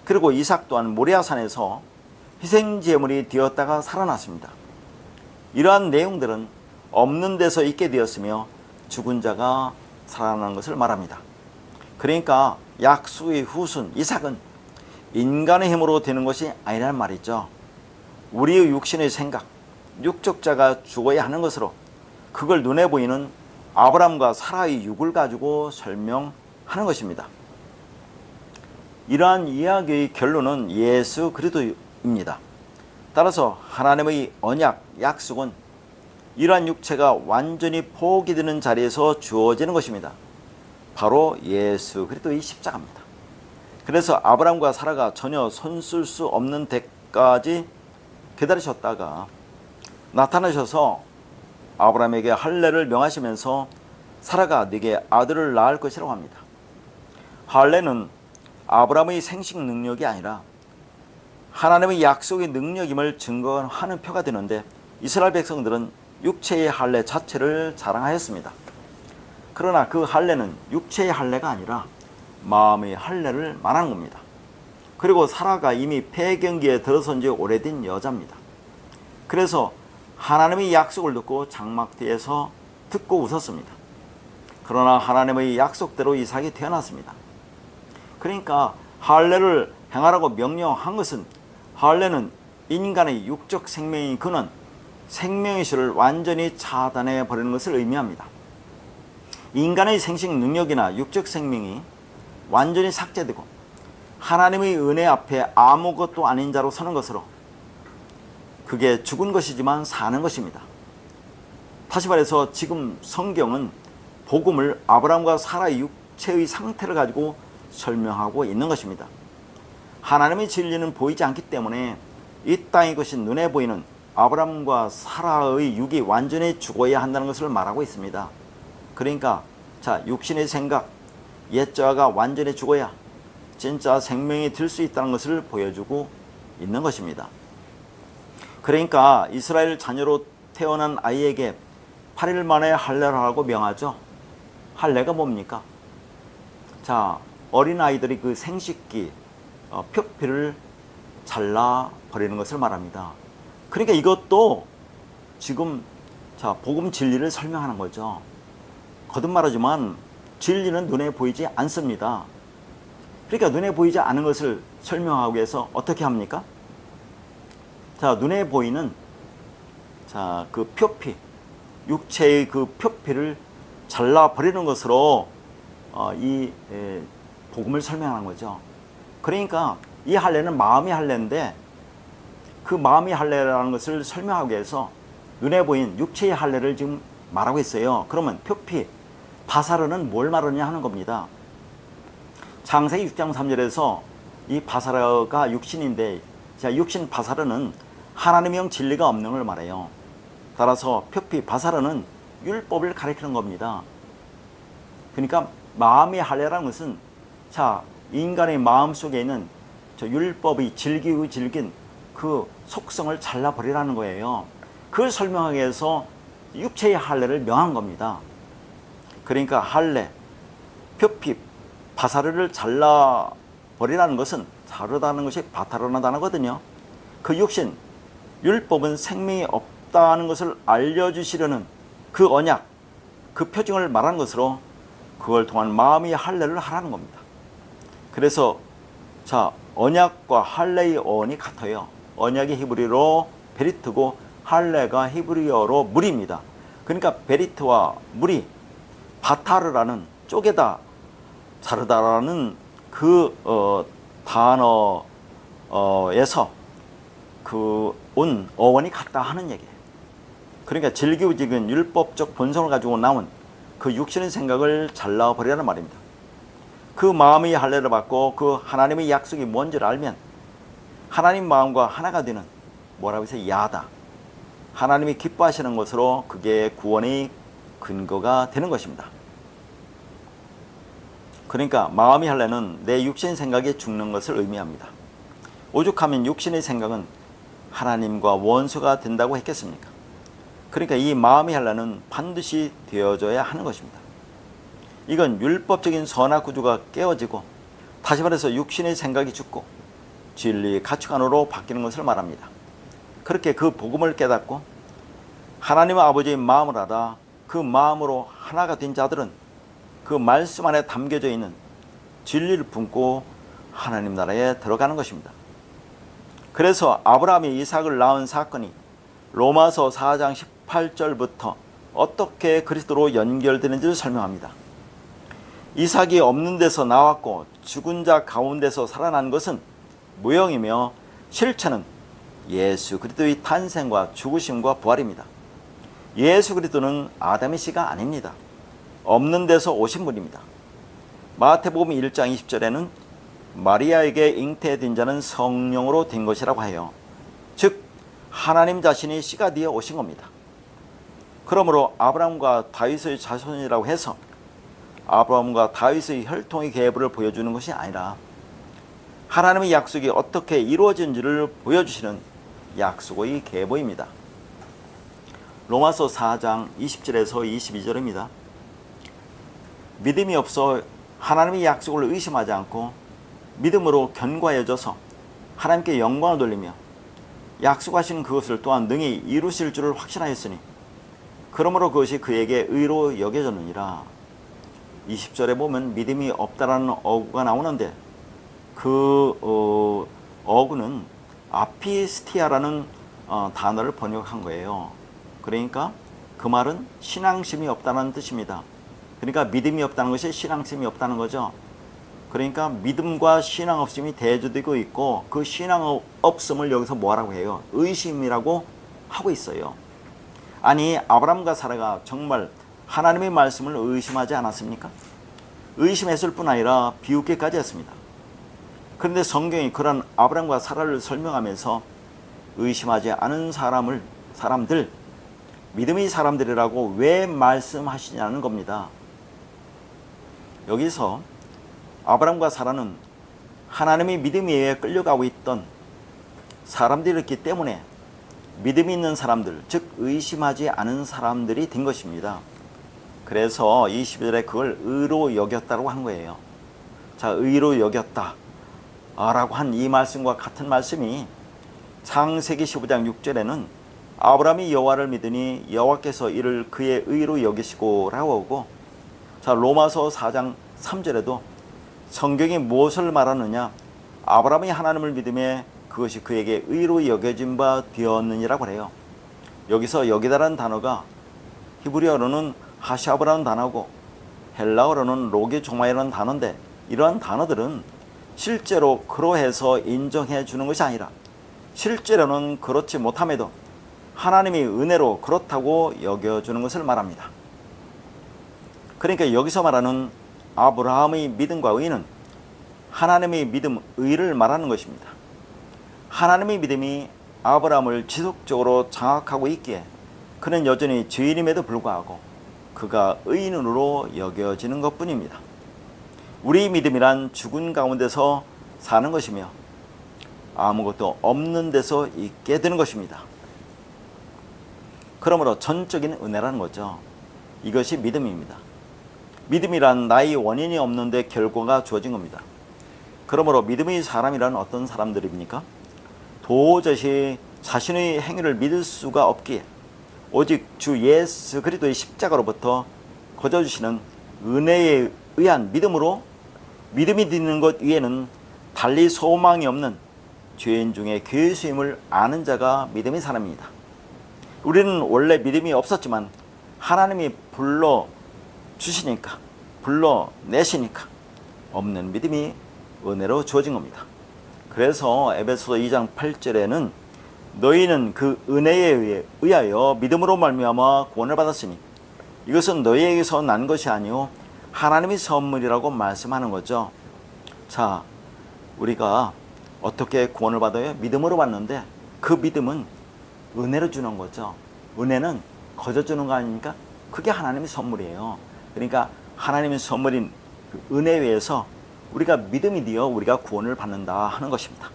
그리고 이삭 또한 모리아산에서 희생제물이 되었다가 살아났습니다. 이러한 내용들은 없는 데서 있게 되었으며 죽은 자가 살아난 것을 말합니다. 그러니까 약속의 후손 이삭은 인간의 힘으로 되는 것이 아니란 말이죠. 우리의 육신의 생각, 육적자가 죽어야 하는 것으로 그걸 눈에 보이는 아브라함과 사라의 육을 가지고 설명하는 것입니다. 이러한 이야기의 결론은 예수 그리스도입니다. 따라서 하나님의 언약, 약속은 이러한 육체가 완전히 포기되는 자리에서 주어지는 것입니다. 바로 예수 그리스도의 십자가입니다. 그래서 아브라함과 사라가 전혀 손쓸 수 없는 데까지 기다리셨다가 나타나셔서 아브라함에게 할례를 명하시면서 사라가 네게 아들을 낳을 것이라고 합니다. 할례는 아브라함의 생식 능력이 아니라 하나님의 약속의 능력임을 증거하는 표가 되는데, 이스라엘 백성들은 육체의 할례 자체를 자랑하였습니다. 그러나 그 할례는 육체의 할례가 아니라 마음의 할례를 말하는 겁니다. 그리고 사라가 이미 폐경기에 들어선 지 오래된 여자입니다. 그래서 하나님의 약속을 듣고 장막뒤에서 듣고 웃었습니다. 그러나 하나님의 약속대로 이삭이 태어났습니다. 그러니까 할례를 행하라고 명령한 것은, 할례는 인간의 육적 생명이 그는 생명의 실을 완전히 차단해 버리는 것을 의미합니다. 인간의 생식 능력이나 육적 생명이 완전히 삭제되고 하나님의 은혜 앞에 아무것도 아닌 자로 서는 것으로, 그게 죽은 것이지만 사는 것입니다. 다시 말해서 지금 성경은 복음을 아브라함과 사라의 육체의 상태를 가지고 설명하고 있는 것입니다. 하나님의 진리는 보이지 않기 때문에 이 땅의 것이 눈에 보이는 아브라함과 사라의 육이 완전히 죽어야 한다는 것을 말하고 있습니다. 그러니까 육신의 생각, 옛자가 완전히 죽어야 진짜 생명이 들 수 있다는 것을 보여주고 있는 것입니다. 그러니까 이스라엘 자녀로 태어난 아이에게 8일 만에 할례를 하라고 명하죠. 할례가 뭡니까? 어린아이들이 그 생식기, 표피를 잘라버리는 것을 말합니다. 그러니까 이것도 지금 복음 진리를 설명하는 거죠. 거듭 말하지만 진리는 눈에 보이지 않습니다. 그러니까 눈에 보이지 않은 것을 설명하기 위해서 어떻게 합니까? 눈에 보이는 그 표피, 육체의 그 표피를 잘라버리는 것으로 이 복음을 설명하는 거죠. 그러니까 이 할례는 마음의 할례인데, 그 마음의 할례라는 것을 설명하기 위해서 눈에 보인 육체의 할례를 지금 말하고 있어요. 그러면 표피, 바사르는 뭘 말하느냐 하는 겁니다. 창세기 6장 3절에서 이 바사르가 육신인데, 육신 바사르는 하나님의 진리가 없는 걸 말해요. 따라서 표피, 바사르는 율법을 가리키는 겁니다. 그러니까 마음의 할례라는 것은 인간의 마음 속에 있는 율법이 질기고 질긴 그 속성을 잘라버리라는 거예요. 그걸 설명하기 위해서 육체의 할례를 명한 겁니다. 그러니까 할례, 표피, 바사르를 잘라버리라는 것은, 자르다는 것이 바타르나 단어거든요. 그 육신, 율법은 생명이 없다는 것을 알려주시려는 그 언약, 그 표징을 말하는 것으로 그걸 통한 마음의 할례를 하라는 겁니다. 그래서 언약과 할례의 어원이 같아요. 언약이 히브리어로 베리트고 할례가 히브리어로 물입니다. 그러니까 베리트와 물이 바타르라는 쪼개다, 자르다라는 그 단어에서 온 어원이 같다 하는 얘기예요. 그러니까 질기우직은 율법적 본성을 가지고 나온 그 육신의 생각을 잘라버리라는 말입니다. 그 마음의 할례를 받고 그 하나님의 약속이 뭔지를 알면 하나님 마음과 하나가 되는 뭐라고 해서 야다, 하나님이 기뻐하시는 것으로 그게 구원의 근거가 되는 것입니다. 그러니까 마음의 할례는 내 육신 생각이 죽는 것을 의미합니다. 오죽하면 육신의 생각은 하나님과 원수가 된다고 했겠습니까? 그러니까 이 마음의 할례는 반드시 되어져야 하는 것입니다. 이건 율법적인 선악 구조가 깨어지고, 다시 말해서 육신의 생각이 죽고 진리 가치관으로 바뀌는 것을 말합니다. 그렇게 그 복음을 깨닫고 하나님 아버지의 마음을 알아 그 마음으로 하나가 된 자들은 그 말씀 안에 담겨져 있는 진리를 품고 하나님 나라에 들어가는 것입니다. 그래서 아브라함이 이삭을 낳은 사건이 로마서 4장 18절부터 어떻게 그리스도로 연결되는지를 설명합니다. 이삭이 없는 데서 나왔고 죽은 자 가운데서 살아난 것은 무형이며 실체는 예수 그리스도의 탄생과 죽으심과 부활입니다. 예수 그리스도는 아담의 씨가 아닙니다. 없는 데서 오신 분입니다. 마태복음 1장 20절에는 마리아에게 잉태된 자는 성령으로 된 것이라고 해요. 즉 하나님 자신이 씨가 되어 오신 겁니다. 그러므로 아브라함과 다윗의 자손이라고 해서 아브라함과 다윗의 혈통의 계보를 보여주는 것이 아니라 하나님의 약속이 어떻게 이루어진지를 보여주시는 약속의 계보입니다. 로마서 4장 20절에서 22절입니다. 믿음이 없어 하나님의 약속을 의심하지 않고 믿음으로 견고해져서 하나님께 영광을 돌리며 약속하신 그것을 또한 능히 이루실 줄을 확신하였으니 그러므로 그것이 그에게 의로 여겨졌느니라. 20절에 보면 믿음이 없다라는 어구가 나오는데 그 어구는 아피스티아라는 단어를 번역한 거예요. 그러니까 그 말은 신앙심이 없다는 뜻입니다. 그러니까 믿음이 없다는 것이 신앙심이 없다는 거죠. 그러니까 믿음과 신앙 없음이 대조되고 있고 그 신앙 없음을 여기서 뭐라고 해요? 의심이라고 하고 있어요. 아니 아브라함과 사라가 정말 하나님의 말씀을 의심하지 않았습니까? 의심했을 뿐 아니라 비웃기까지 했습니다. 그런데 성경이 그런 아브라함과 사라를 설명하면서 의심하지 않은 사람들, 믿음의 사람들이라고 왜 말씀하시냐는 겁니다. 여기서 아브라함과 사라는 하나님의 믿음에 의해 끌려가고 있던 사람들이었기 때문에 믿음이 있는 사람들, 즉 의심하지 않은 사람들이 된 것입니다. 그래서 22절에 그걸 의로 여겼다고 한 거예요. 자, 의로 여겼다 라고 한 이 말씀과 같은 말씀이 창세기 15장 6절에는 아브라함이 여호와를 믿으니 여호와께서 이를 그의 의로 여기시고 라고 하고, 자 로마서 4장 3절에도 성경이 무엇을 말하느냐, 아브라함이 하나님을 믿음에 그것이 그에게 의로 여겨진 바 되었느니라고 해요. 여기서 여기다라는 단어가 히브리어로는 하샤브라는 단어고 헬라어로는 로게조마이라는 단어인데, 이러한 단어들은 실제로 그러해서 인정해 주는 것이 아니라 실제로는 그렇지 못함에도 하나님이 은혜로 그렇다고 여겨주는 것을 말합니다. 그러니까 여기서 말하는 아브라함의 믿음과 의는 하나님의 믿음, 의를 말하는 것입니다. 하나님의 믿음이 아브라함을 지속적으로 장악하고 있기에 그는 여전히 죄인임에도 불구하고 그가 의인으로 여겨지는 것뿐입니다. 우리 믿음이란 죽은 가운데서 사는 것이며 아무것도 없는 데서 있게 되는 것입니다. 그러므로 전적인 은혜라는 거죠. 이것이 믿음입니다. 믿음이란 나의 원인이 없는데 결과가 주어진 겁니다. 그러므로 믿음의 사람이란 어떤 사람들입니까? 도저히 자신의 행위를 믿을 수가 없기에 오직 주 예수 그리스도의 십자가로부터 거저주시는 은혜에 의한 믿음으로 믿음이 드는 것 위에는 달리 소망이 없는 죄인 중에 괴수임을 아는 자가 믿음의 사람입니다. 우리는 원래 믿음이 없었지만 하나님이 불러주시니까, 불러내시니까 없는 믿음이 은혜로 주어진 겁니다. 그래서 에베소서 2장 8절에는 너희는 그 은혜에 의하여 믿음으로 말미암아 구원을 받았으니 이것은 너희에게서 난 것이 아니요 하나님의 선물이라고 말씀하는 거죠. 자, 우리가 어떻게 구원을 받아요? 믿음으로 받는데 그 믿음은 은혜로 주는 거죠. 은혜는 거저 주는 거 아닙니까? 그게 하나님의 선물이에요. 그러니까 하나님의 선물인 그 은혜 외에서 우리가 믿음이 되어 우리가 구원을 받는다 하는 것입니다.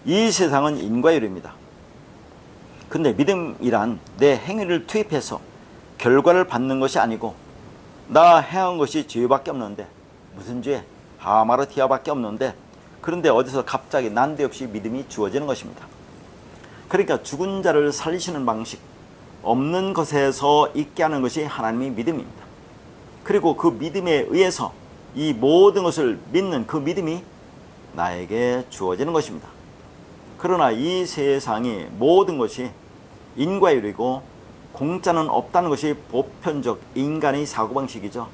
이 세상은 인과율입니다. 근데 믿음이란 내 행위를 투입해서 결과를 받는 것이 아니고 나 행한 것이 죄밖에 없는데, 무슨 죄? 하마르티아밖에 없는데, 그런데 어디서 갑자기 난데없이 믿음이 주어지는 것입니다. 그러니까 죽은 자를 살리시는 방식, 없는 것에서 있게 하는 것이 하나님의 믿음입니다. 그리고 그 믿음에 의해서 이 모든 것을 믿는 그 믿음이 나에게 주어지는 것입니다. 그러나 이 세상의 모든 것이 인과율이고 공짜는 없다는 것이 보편적 인간의 사고방식이죠.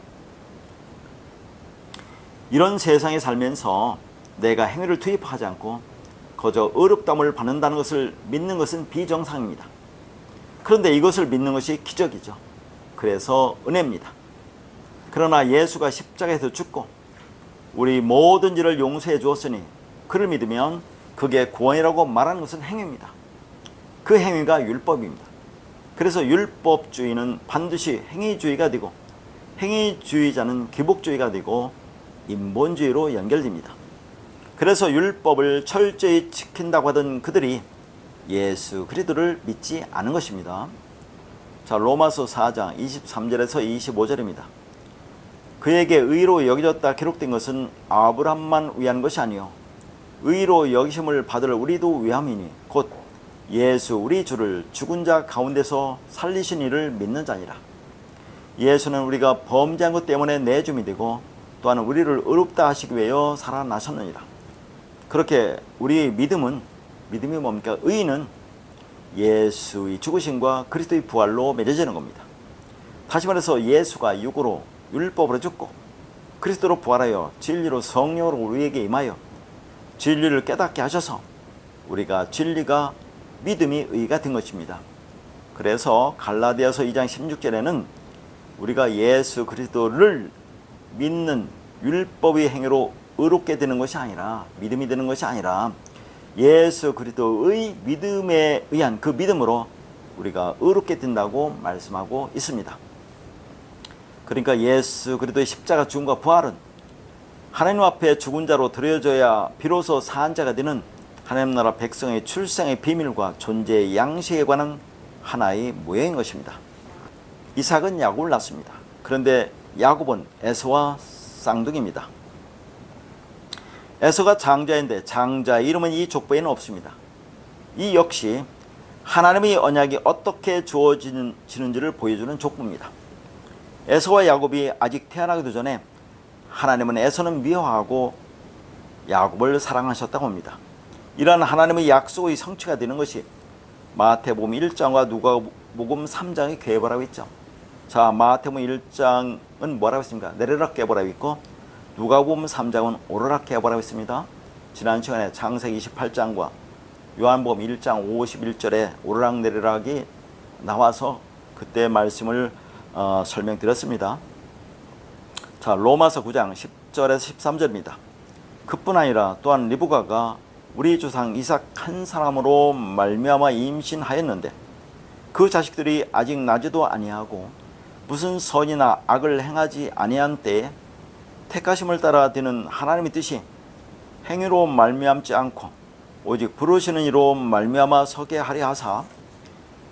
이런 세상에 살면서 내가 행위를 투입하지 않고 거저 의롭다함을 받는다는 것을 믿는 것은 비정상입니다. 그런데 이것을 믿는 것이 기적이죠. 그래서 은혜입니다. 그러나 예수가 십자가에서 죽고 우리 모든 죄를 용서해 주었으니 그를 믿으면 그게 구원이라고 말하는 것은 행위입니다. 그 행위가 율법입니다. 그래서 율법주의는 반드시 행위주의가 되고 행위주의자는 기복주의가 되고 인본주의로 연결됩니다. 그래서 율법을 철저히 지킨다고 하던 그들이 예수 그리스도를 믿지 않은 것입니다. 자, 로마서 4장 23절에서 25절입니다. 그에게 의로 여겨졌다 기록된 것은 아브람만 위한 것이 아니요 의로 여기심을 받을 우리도 위함이니 곧 예수 우리 주를 죽은 자 가운데서 살리신 이를 믿는 자니라. 예수는 우리가 범죄한 것 때문에 내줌이 되고 또한 우리를 의롭다 하시기 위하여 살아나셨느니라. 그렇게 우리의 믿음이 뭡니까? 의는 예수의 죽으심과 그리스도의 부활로 맺어지는 겁니다. 다시 말해서 예수가 육으로 율법으로 죽고 그리스도로 부활하여 진리로 성령으로 우리에게 임하여 진리를 깨닫게 하셔서 우리가 진리가 믿음이 의가 된 것입니다. 그래서 갈라디아서 2장 16절에는 우리가 예수 그리스도를 믿는 율법의 행위로 의롭게 되는 것이 아니라, 믿음이 되는 것이 아니라 예수 그리스도의 믿음에 의한 그 믿음으로 우리가 의롭게 된다고 말씀하고 있습니다. 그러니까 예수 그리스도의 십자가 죽음과 부활은 하나님 앞에 죽은 자로 드려져야 비로소 산 자가 되는 하나님 나라 백성의 출생의 비밀과 존재의 양식에 관한 하나의 모형인 것입니다. 이삭은 야곱을 낳습니다. 그런데 야곱은 에서와 쌍둥이입니다. 에서가 장자인데 장자의 이름은 이 족보에는 없습니다. 이 역시 하나님의 언약이 어떻게 주어지는지를 보여주는 족보입니다. 에서와 야곱이 아직 태어나기도 전에 하나님은 에서는 미워하고 야곱을 사랑하셨다고 합니다. 이러한 하나님의 약속의 성취가 되는 것이 마태복음 1장과 누가복음 3장의 계보라고 있죠. 자, 마태복음 1장은 뭐라고 했습니까? 내려라 계보라고 있고 누가복음 3장은 오르락 계보라고 있습니다. 지난 시간에 창세기 28장과 요한복음 1장 51절에 오르락 내리락이 나와서 그때 말씀을 설명드렸습니다. 자, 로마서 9장 10절에서 13절입니다. 그뿐 아니라 또한 리브가가 우리 조상 이삭 한 사람으로 말미암아 임신하였는데 그 자식들이 아직 나지도 아니하고 무슨 선이나 악을 행하지 아니한 때에 택하심을 따라 되는 하나님의 뜻이 행위로 말미암지 않고 오직 부르시는 이로 말미암아 서게 하려 하사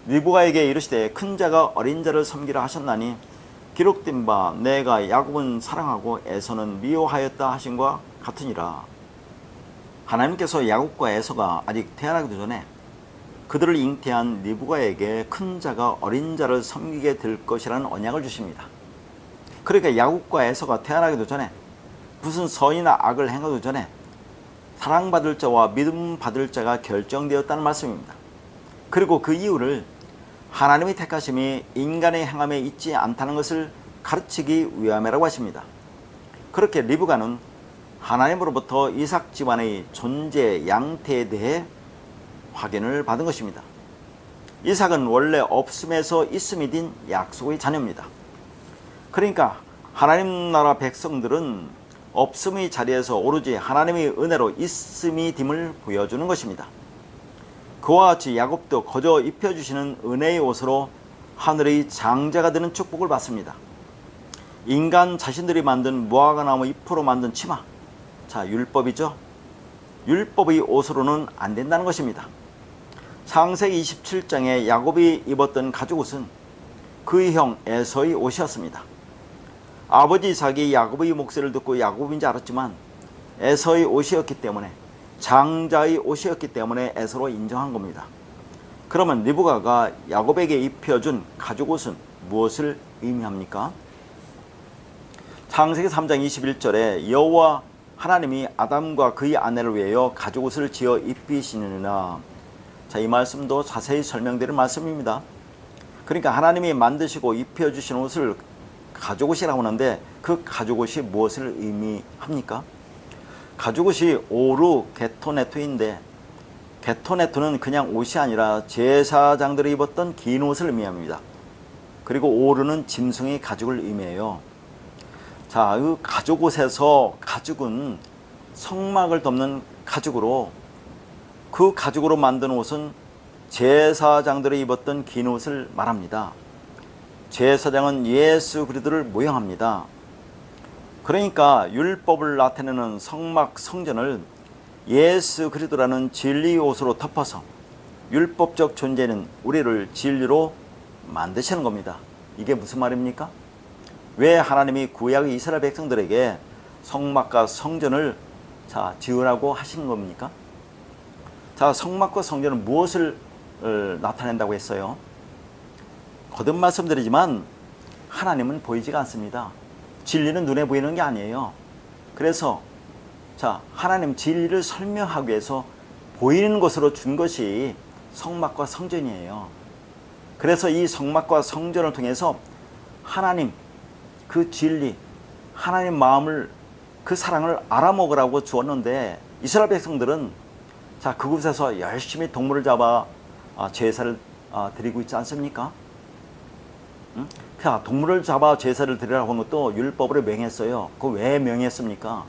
리브가에게 이르시되 큰 자가 어린 자를 섬기라 하셨나니 기록된 바 내가 야곱은 사랑하고 에서는 미워하였다 하신과 같으니라. 하나님께서 야곱과 에서가 아직 태어나기도 전에 그들을 잉태한 리브가에게 큰 자가 어린 자를 섬기게 될 것이라는 언약을 주십니다. 그러니까 야곱과 에서가 태어나기도 전에 무슨 선이나 악을 행하기도 전에 사랑받을 자와 믿음 받을 자가 결정되었다는 말씀입니다. 그리고 그 이유를 하나님의 택하심이 인간의 행함에 있지 않다는 것을 가르치기 위함이라고 하십니다. 그렇게 리브가는 하나님으로부터 이삭 집안의 존재 양태에 대해 확인을 받은 것입니다. 이삭은 원래 없음에서 있음이 된 약속의 자녀입니다. 그러니까 하나님 나라 백성들은 없음의 자리에서 오로지 하나님의 은혜로 있음이 됨을 보여주는 것입니다. 그와 같이 야곱도 거저 입혀주시는 은혜의 옷으로 하늘의 장자가 되는 축복을 받습니다. 인간 자신들이 만든 무화과나무 잎으로 만든 치마, 자, 율법이죠. 율법의 옷으로는 안 된다는 것입니다. 창세기 27장에 야곱이 입었던 가죽옷은 그의 형 에서의 옷이었습니다. 아버지 이삭이 야곱의 목소리를 듣고 야곱인지 알았지만 에서의 옷이었기 때문에, 장자의 옷이었기 때문에 에서로 인정한 겁니다. 그러면 리브가가 야곱에게 입혀준 가죽옷은 무엇을 의미합니까? 창세기 3장 21절에 여호와 하나님이 아담과 그의 아내를 위하여 가죽옷을 지어 입히시느니라. 자, 이 말씀도 자세히 설명드린 말씀입니다. 그러니까 하나님이 만드시고 입혀주신 옷을 가죽옷이라고 하는데 그 가죽옷이 무엇을 의미합니까? 가죽옷이 오르 게토네토인데, 게토네토는 그냥 옷이 아니라 제사장들이 입었던 긴 옷을 의미합니다. 그리고 오르는 짐승의 가죽을 의미해요. 자, 그 가죽옷에서 가죽은 성막을 덮는 가죽으로, 그 가죽으로 만든 옷은 제사장들이 입었던 긴 옷을 말합니다. 제사장은 예수 그리스도를 모형합니다. 그러니까 율법을 나타내는 성막 성전을 예수 그리스도라는 진리의 옷으로 덮어서 율법적 존재는 우리를 진리로 만드시는 겁니다. 이게 무슨 말입니까? 왜 하나님이 구약의 이스라엘 백성들에게 성막과 성전을 지으라고 하신 겁니까? 자, 성막과 성전은 무엇을 나타낸다고 했어요? 거듭 말씀드리지만 하나님은 보이지가 않습니다. 진리는 눈에 보이는 게 아니에요. 그래서 하나님 진리를 설명하기 위해서 보이는 것으로 준 것이 성막과 성전이에요. 그래서 이 성막과 성전을 통해서 하나님 그 진리, 하나님 마음을, 그 사랑을 알아먹으라고 주었는데, 이스라엘 백성들은 그곳에서 열심히 동물을 잡아 제사를 드리고 있지 않습니까? 동물을 잡아 제사를 드리라고 한 것도 율법으로 명했어요. 그거 왜 명했습니까?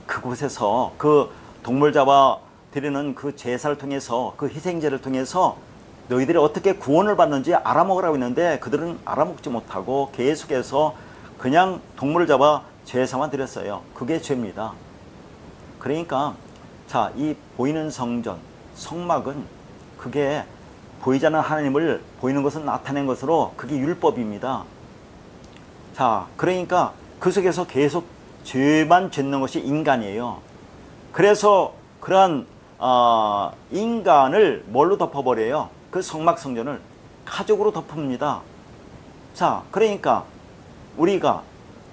그곳에서 그 동물 잡아 드리는 그 제사를 통해서, 그 희생제를 통해서 너희들이 어떻게 구원을 받는지 알아먹으라고 했는데 그들은 알아먹지 못하고 계속해서 그냥 동물을 잡아 제사만 드렸어요. 그게 죄입니다. 그러니까 이 보이는 성전, 성막은 그게 보이지 않는 하나님을 보이는 것은 나타낸 것으로 그게 율법입니다. 그러니까 그 속에서 계속 죄만 짓는 것이 인간이에요. 그래서 그러한 인간을 뭘로 덮어버려요? 그 성막 성전을 가죽으로 덮습니다. 그러니까 우리가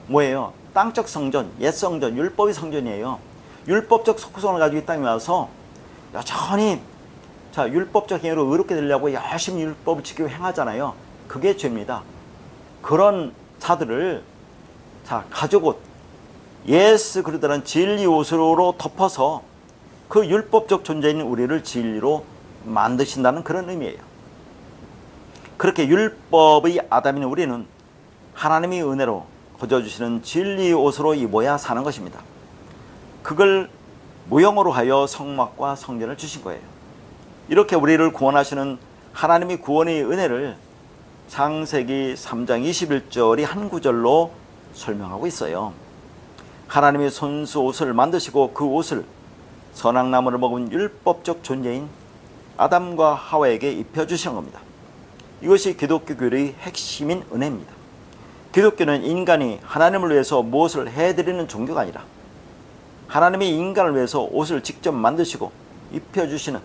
뭐예요? 땅적 성전, 옛 성전, 율법의 성전이에요. 율법적 속성을 가지고 이 땅에 와서 여전히 율법적 행위로 의롭게 되려고 열심히 율법을 지키고 행하잖아요. 그게 죄입니다. 그런 자들을 가죽옷, 예수 그리스도라는 진리 옷으로 덮어서 그 율법적 존재인 우리를 진리로 만드신다는 그런 의미예요. 그렇게 율법의 아담인 우리는 하나님의 은혜로 거저주시는 진리의 옷으로 입어야 사는 것입니다. 그걸 모형으로 하여 성막과 성전을 주신 거예요. 이렇게 우리를 구원하시는 하나님의 구원의 은혜를 창세기 3장 21절이 한 구절로 설명하고 있어요. 하나님이 손수 옷을 만드시고 그 옷을 선악나무를 먹은 율법적 존재인 아담과 하와에게 입혀주시는 겁니다. 이것이 기독교 교리의 핵심인 은혜입니다. 기독교는 인간이 하나님을 위해서 무엇을 해드리는 종교가 아니라 하나님이 인간을 위해서 옷을 직접 만드시고 입혀주시는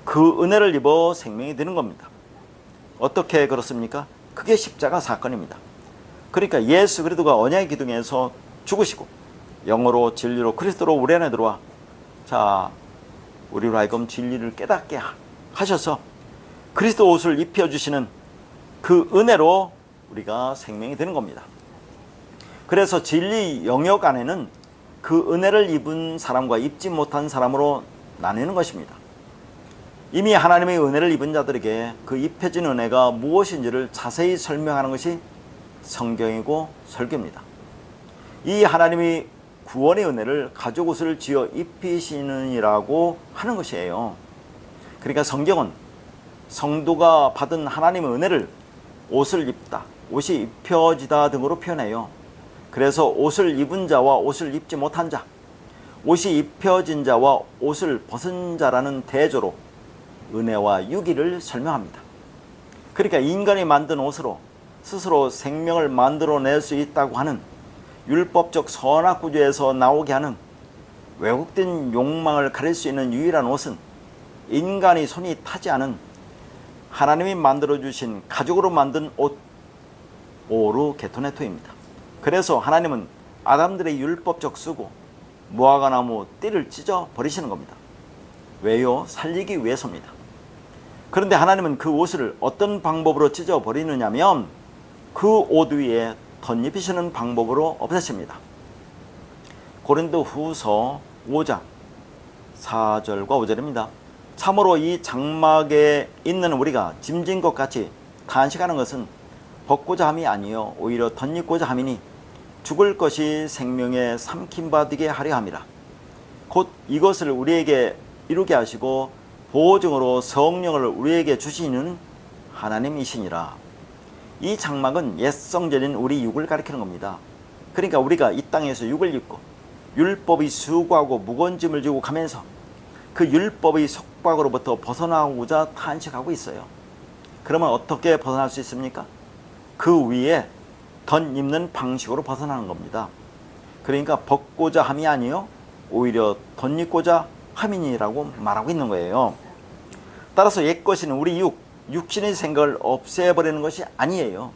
그 은혜를 입어 생명이 되는 겁니다. 어떻게 그렇습니까? 그게 십자가 사건입니다. 그러니까 예수 그리스도가 언약의 기둥에서 죽으시고 영으로 진리로 그리스도로 우리 안에 들어와 자 우리로 하여금 진리를 깨닫게 하셔서 그리스도 옷을 입혀주시는 그 은혜로 우리가 생명이 되는 겁니다. 그래서 진리 영역 안에는 그 은혜를 입은 사람과 입지 못한 사람으로 나뉘는 것입니다. 이미 하나님의 은혜를 입은 자들에게 그 입혀진 은혜가 무엇인지를 자세히 설명하는 것이 성경이고 설교입니다. 이 하나님이 구원의 은혜를 가죽옷을 지어 입히시느니라고 하는 것이에요. 그러니까 성경은 성도가 받은 하나님의 은혜를 옷을 입다, 옷이 입혀지다 등으로 표현해요. 그래서 옷을 입은 자와 옷을 입지 못한 자, 옷이 입혀진 자와 옷을 벗은 자라는 대조로 은혜와 유기를 설명합니다. 그러니까 인간이 만든 옷으로 스스로 생명을 만들어낼 수 있다고 하는 율법적 선악 구조에서 나오게 하는 왜곡된 욕망을 가릴 수 있는 유일한 옷은 인간이 손이 타지 않은 하나님이 만들어주신 가죽으로 만든 옷, 오르 게토네토입니다. 그래서 하나님은 아담들의 율법적 수고, 무화과나무 띠를 찢어 버리시는 겁니다. 왜요? 살리기 위해서입니다. 그런데 하나님은 그 옷을 어떤 방법으로 찢어 버리느냐면 그 옷 위에 덧입히시는 방법으로 없애십니다. 고린도 후서 5장 4절과 5절입니다. 참으로 이 장막에 있는 우리가 짐진 것 같이 탄식하는 것은 벗고자 함이 아니요 오히려 덧입고자 함이니 죽을 것이 생명에 삼킴 바 되게 하려 함이라. 곧 이것을 우리에게 이루게 하시고 보증으로 성령을 우리에게 주시는 하나님이시니라. 이 장막은 옛 성전인 우리 육을 가리키는 겁니다. 그러니까 우리가 이 땅에서 육을 입고 율법이 수고하고 무거운 짐을 지고 가면서 그 율법의 속박으로부터 벗어나고자 탄식하고 있어요. 그러면 어떻게 벗어날 수 있습니까? 그 위에 덧입는 방식으로 벗어나는 겁니다. 그러니까 벗고자 함이 아니요 오히려 덧입고자 함이니라고 말하고 있는 거예요. 따라서 옛것인 우리 육신의 생각을 없애버리는 것이 아니에요.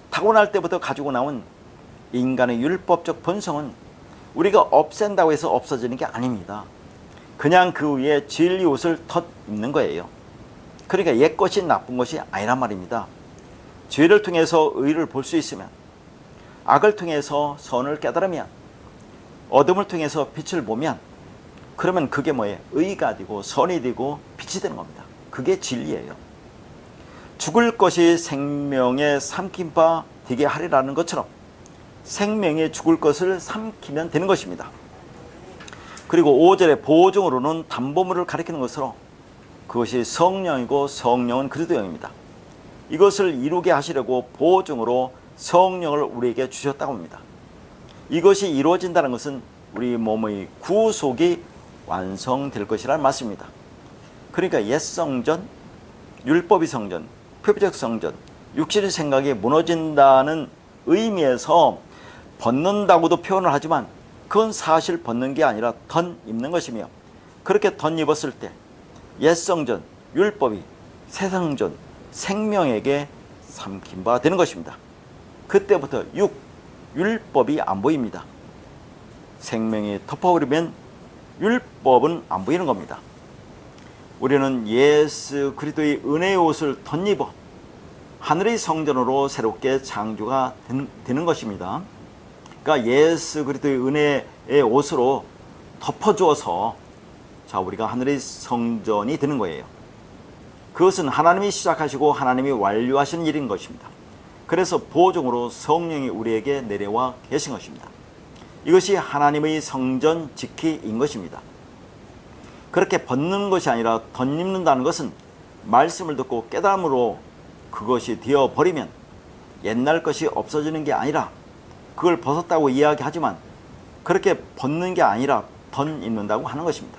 타고날 때부터 가지고 나온 인간의 율법적 본성은 우리가 없앤다고 해서 없어지는 게 아닙니다. 그냥 그 위에 진리 옷을 덧입는 거예요. 그러니까 옛것이 나쁜 것이 아니란 말입니다. 죄를 통해서 의를 볼 수 있으면, 악을 통해서 선을 깨달으면, 어둠을 통해서 빛을 보면, 그러면 그게 뭐예요? 의가 되고 선이 되고 빛이 되는 겁니다. 그게 진리예요. 죽을 것이 생명에 삼킨 바 되게 하리라는 것처럼 생명에 죽을 것을 삼키면 되는 것입니다. 그리고 5절의 보증으로는 담보물을 가리키는 것으로 그것이 성령이고 성령은 그리스도 영입니다. 이것을 이루게 하시려고 보증으로 성령을 우리에게 주셨다고 합니다. 이것이 이루어진다는 것은 우리 몸의 구속이 완성될 것이라는 말씀입니다. 그러니까 옛 성전, 율법의 성전, 표피적 성전, 육신의 생각이 무너진다는 의미에서 벗는다고도 표현을 하지만 그건 사실 벗는 게 아니라 덧입는 것이며, 그렇게 덧입었을 때 옛 성전, 율법이 새 성전, 생명에게 삼킨 바 되는 것입니다. 그때부터 율법이 안 보입니다. 생명이 덮어버리면 율법은 안 보이는 겁니다. 우리는 예수 그리스도의 은혜의 옷을 덧입어 하늘의 성전으로 새롭게 창조가 되는 것입니다. 그러니까 예수 그리스도의 은혜의 옷으로 덮어주어서 자 우리가 하늘의 성전이 되는 거예요. 그것은 하나님이 시작하시고 하나님이 완료하시는 일인 것입니다. 그래서 보증으로 성령이 우리에게 내려와 계신 것입니다. 이것이 하나님의 성전 지키인 것입니다. 그렇게 벗는 것이 아니라 덧입는다는 것은 말씀을 듣고 깨달음으로 그것이 되어버리면 옛날 것이 없어지는 게 아니라 그걸 벗었다고 이야기하지만 그렇게 벗는 게 아니라 덧입는다고 하는 것입니다.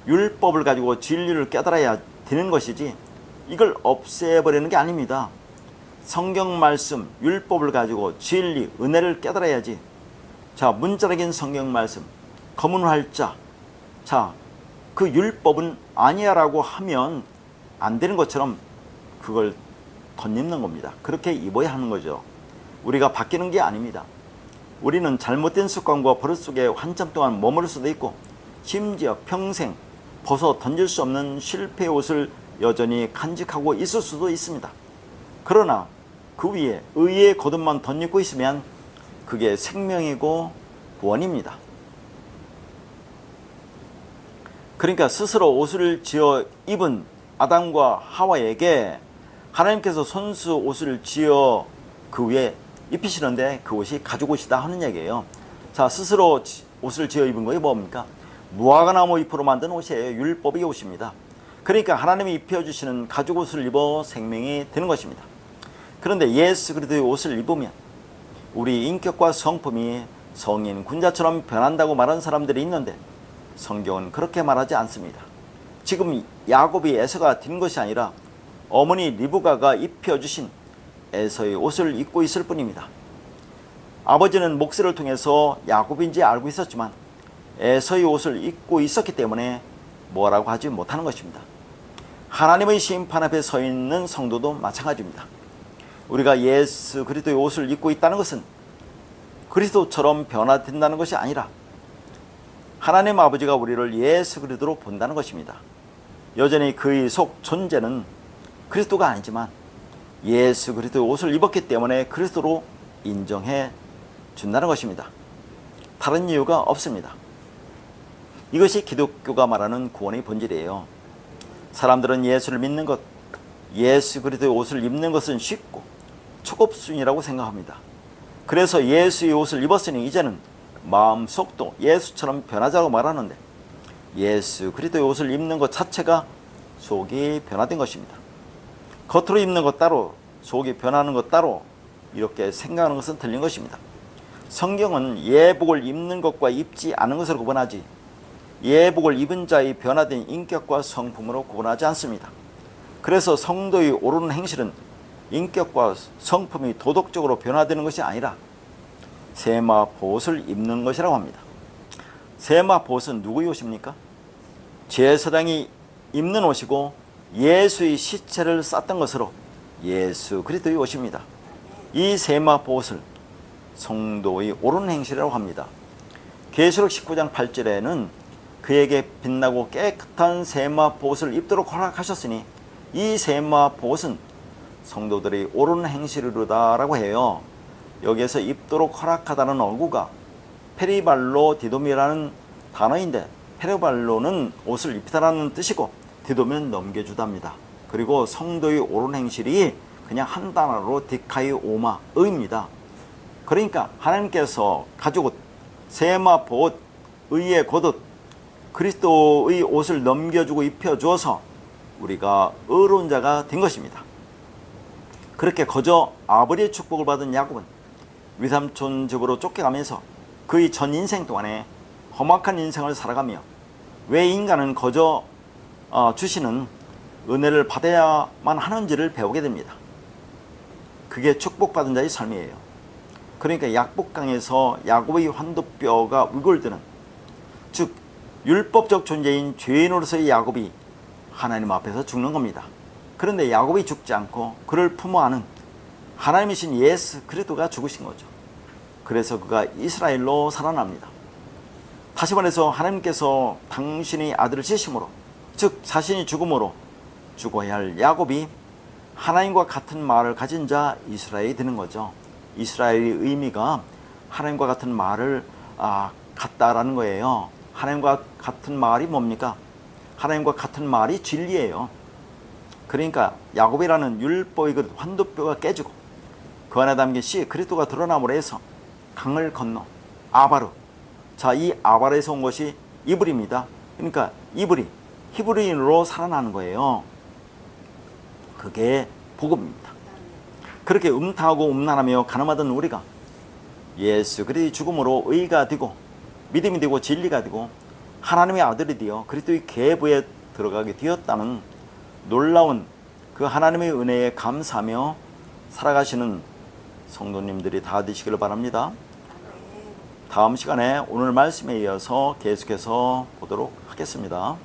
율법을 가지고 진리를 깨달아야 되는 것이지 이걸 없애버리는 게 아닙니다. 성경 말씀, 율법을 가지고 진리, 은혜를 깨달아야지. 자, 문자적인 성경 말씀, 검은 활자, 자, 그 율법은 아니야 라고 하면 안 되는 것처럼 그걸 덧입는 겁니다. 그렇게 입어야 하는 거죠. 우리가 바뀌는 게 아닙니다. 우리는 잘못된 습관과 버릇 속에 한참 동안 머무를 수도 있고 심지어 평생 벗어 던질 수 없는 실패의 옷을 여전히 간직하고 있을 수도 있습니다. 그러나 그 위에 의의 겉옷만 덧입고 있으면 그게 생명이고 구원입니다. 그러니까 스스로 옷을 지어 입은 아담과 하와에게 하나님께서 손수 옷을 지어 그 위에 입히시는데 그 옷이 가죽옷이다 하는 얘기예요. 자, 스스로 옷을 지어 입은 것이 뭡니까? 무화과나무 잎으로 만든 옷이에요. 율법의 옷입니다. 그러니까 하나님이 입혀주시는 가죽옷을 입어 생명이 되는 것입니다. 그런데 예수 그리스도의 옷을 입으면 우리 인격과 성품이 성인 군자처럼 변한다고 말하는 사람들이 있는데 성경은 그렇게 말하지 않습니다. 지금 야곱이 에서가 든 것이 아니라 어머니 리브가가 입혀주신 에서의 옷을 입고 있을 뿐입니다. 아버지는 목세를 통해서 야곱인지 알고 있었지만 에서의 옷을 입고 있었기 때문에 뭐라고 하지 못하는 것입니다. 하나님의 심판 앞에 서 있는 성도도 마찬가지입니다. 우리가 예수 그리스도의 옷을 입고 있다는 것은 그리스도처럼 변화된다는 것이 아니라 하나님 아버지가 우리를 예수 그리스도로 본다는 것입니다. 여전히 그의 속 존재는 그리스도가 아니지만 예수 그리스도의 옷을 입었기 때문에 그리스도로 인정해 준다는 것입니다. 다른 이유가 없습니다. 이것이 기독교가 말하는 구원의 본질이에요. 사람들은 예수를 믿는 것, 예수 그리스도의 옷을 입는 것은 쉽고 초급순이라고 생각합니다. 그래서 예수의 옷을 입었으니 이제는 마음속도 예수처럼 변하자고 말하는데 예수 그리스도의 옷을 입는 것 자체가 속이 변화된 것입니다. 겉으로 입는 것 따로 속이 변하는 것 따로 이렇게 생각하는 것은 틀린 것입니다. 성경은 예복을 입는 것과 입지 않은 것으로 구분하지 예복을 입은 자의 변화된 인격과 성품으로 구분하지 않습니다. 그래서 성도의 옳은 행실은 인격과 성품이 도덕적으로 변화되는 것이 아니라 세마 보옷을 입는 것이라고 합니다. 세마 보옷은 누구의 옷입니까? 제사장이 입는 옷이고 예수의 시체를 쌌던 것으로 예수 그리스도의 옷입니다. 이 세마 보옷을 성도의 옳은 행실이라고 합니다. 계시록 19장 8절에는 그에게 빛나고 깨끗한 세마 보옷을 입도록 허락하셨으니 이 세마 보옷은 성도들의 옳은 행실이로다라고 해요. 여기에서 입도록 허락하다는 어구가 페리발로 디돔이라는 단어인데 페리발로는 옷을 입히다라는 뜻이고 디돔은 넘겨주답니다. 그리고 성도의 옳은 행실이 그냥 한 단어로 디카이 오마 의입니다. 그러니까 하나님께서 가죽옷, 세마 보옷, 의의 겉옷, 그리스도의 옷을 넘겨주고 입혀주어서 우리가 의로운 자가 된 것입니다. 그렇게 거저 아버지의 축복을 받은 야곱은 위삼촌 집으로 쫓겨가면서 그의 전 인생 동안에 험악한 인생을 살아가며 왜 인간은 거저 주시는 은혜를 받아야만 하는지를 배우게 됩니다. 그게 축복받은 자의 삶이에요. 그러니까 약복강에서 야곱의 환도뼈가 울골드는, 즉 율법적 존재인 죄인으로서의 야곱이 하나님 앞에서 죽는 겁니다. 그런데 야곱이 죽지 않고 그를 품어 안은 하나님이신 예수 그리스도가 죽으신 거죠. 그래서 그가 이스라엘로 살아납니다. 다시 말해서 하나님께서 당신의 아들을 지심으로, 즉 자신이 죽음으로 죽어야 할 야곱이 하나님과 같은 말을 가진 자 이스라엘이 되는 거죠. 이스라엘의 의미가 하나님과 같은 말을 같다라는 거예요. 하나님과 같은 말이 뭡니까? 하나님과 같은 말이 진리예요. 그러니까 야곱이라는 율법의 그 환도뼈가 깨지고 그 안에 담긴 씨 그리스도가 드러남으로 해서 강을 건너 아바르, 자, 이 아바르에서 온 것이 이브리입니다. 그러니까 이브리, 히브리인으로 살아나는 거예요. 그게 복음입니다. 그렇게 음탕하고 음란하며 가늠하던 우리가 예수 그리스도의 죽음으로 의가 되고 믿음이 되고 진리가 되고 하나님의 아들이 되어 그리스도의 계보에 들어가게 되었다는 놀라운 그 하나님의 은혜에 감사하며 살아가시는 성도님들이 다 되시기를 바랍니다. 다음 시간에 오늘 말씀에 이어서 계속해서 보도록 하겠습니다.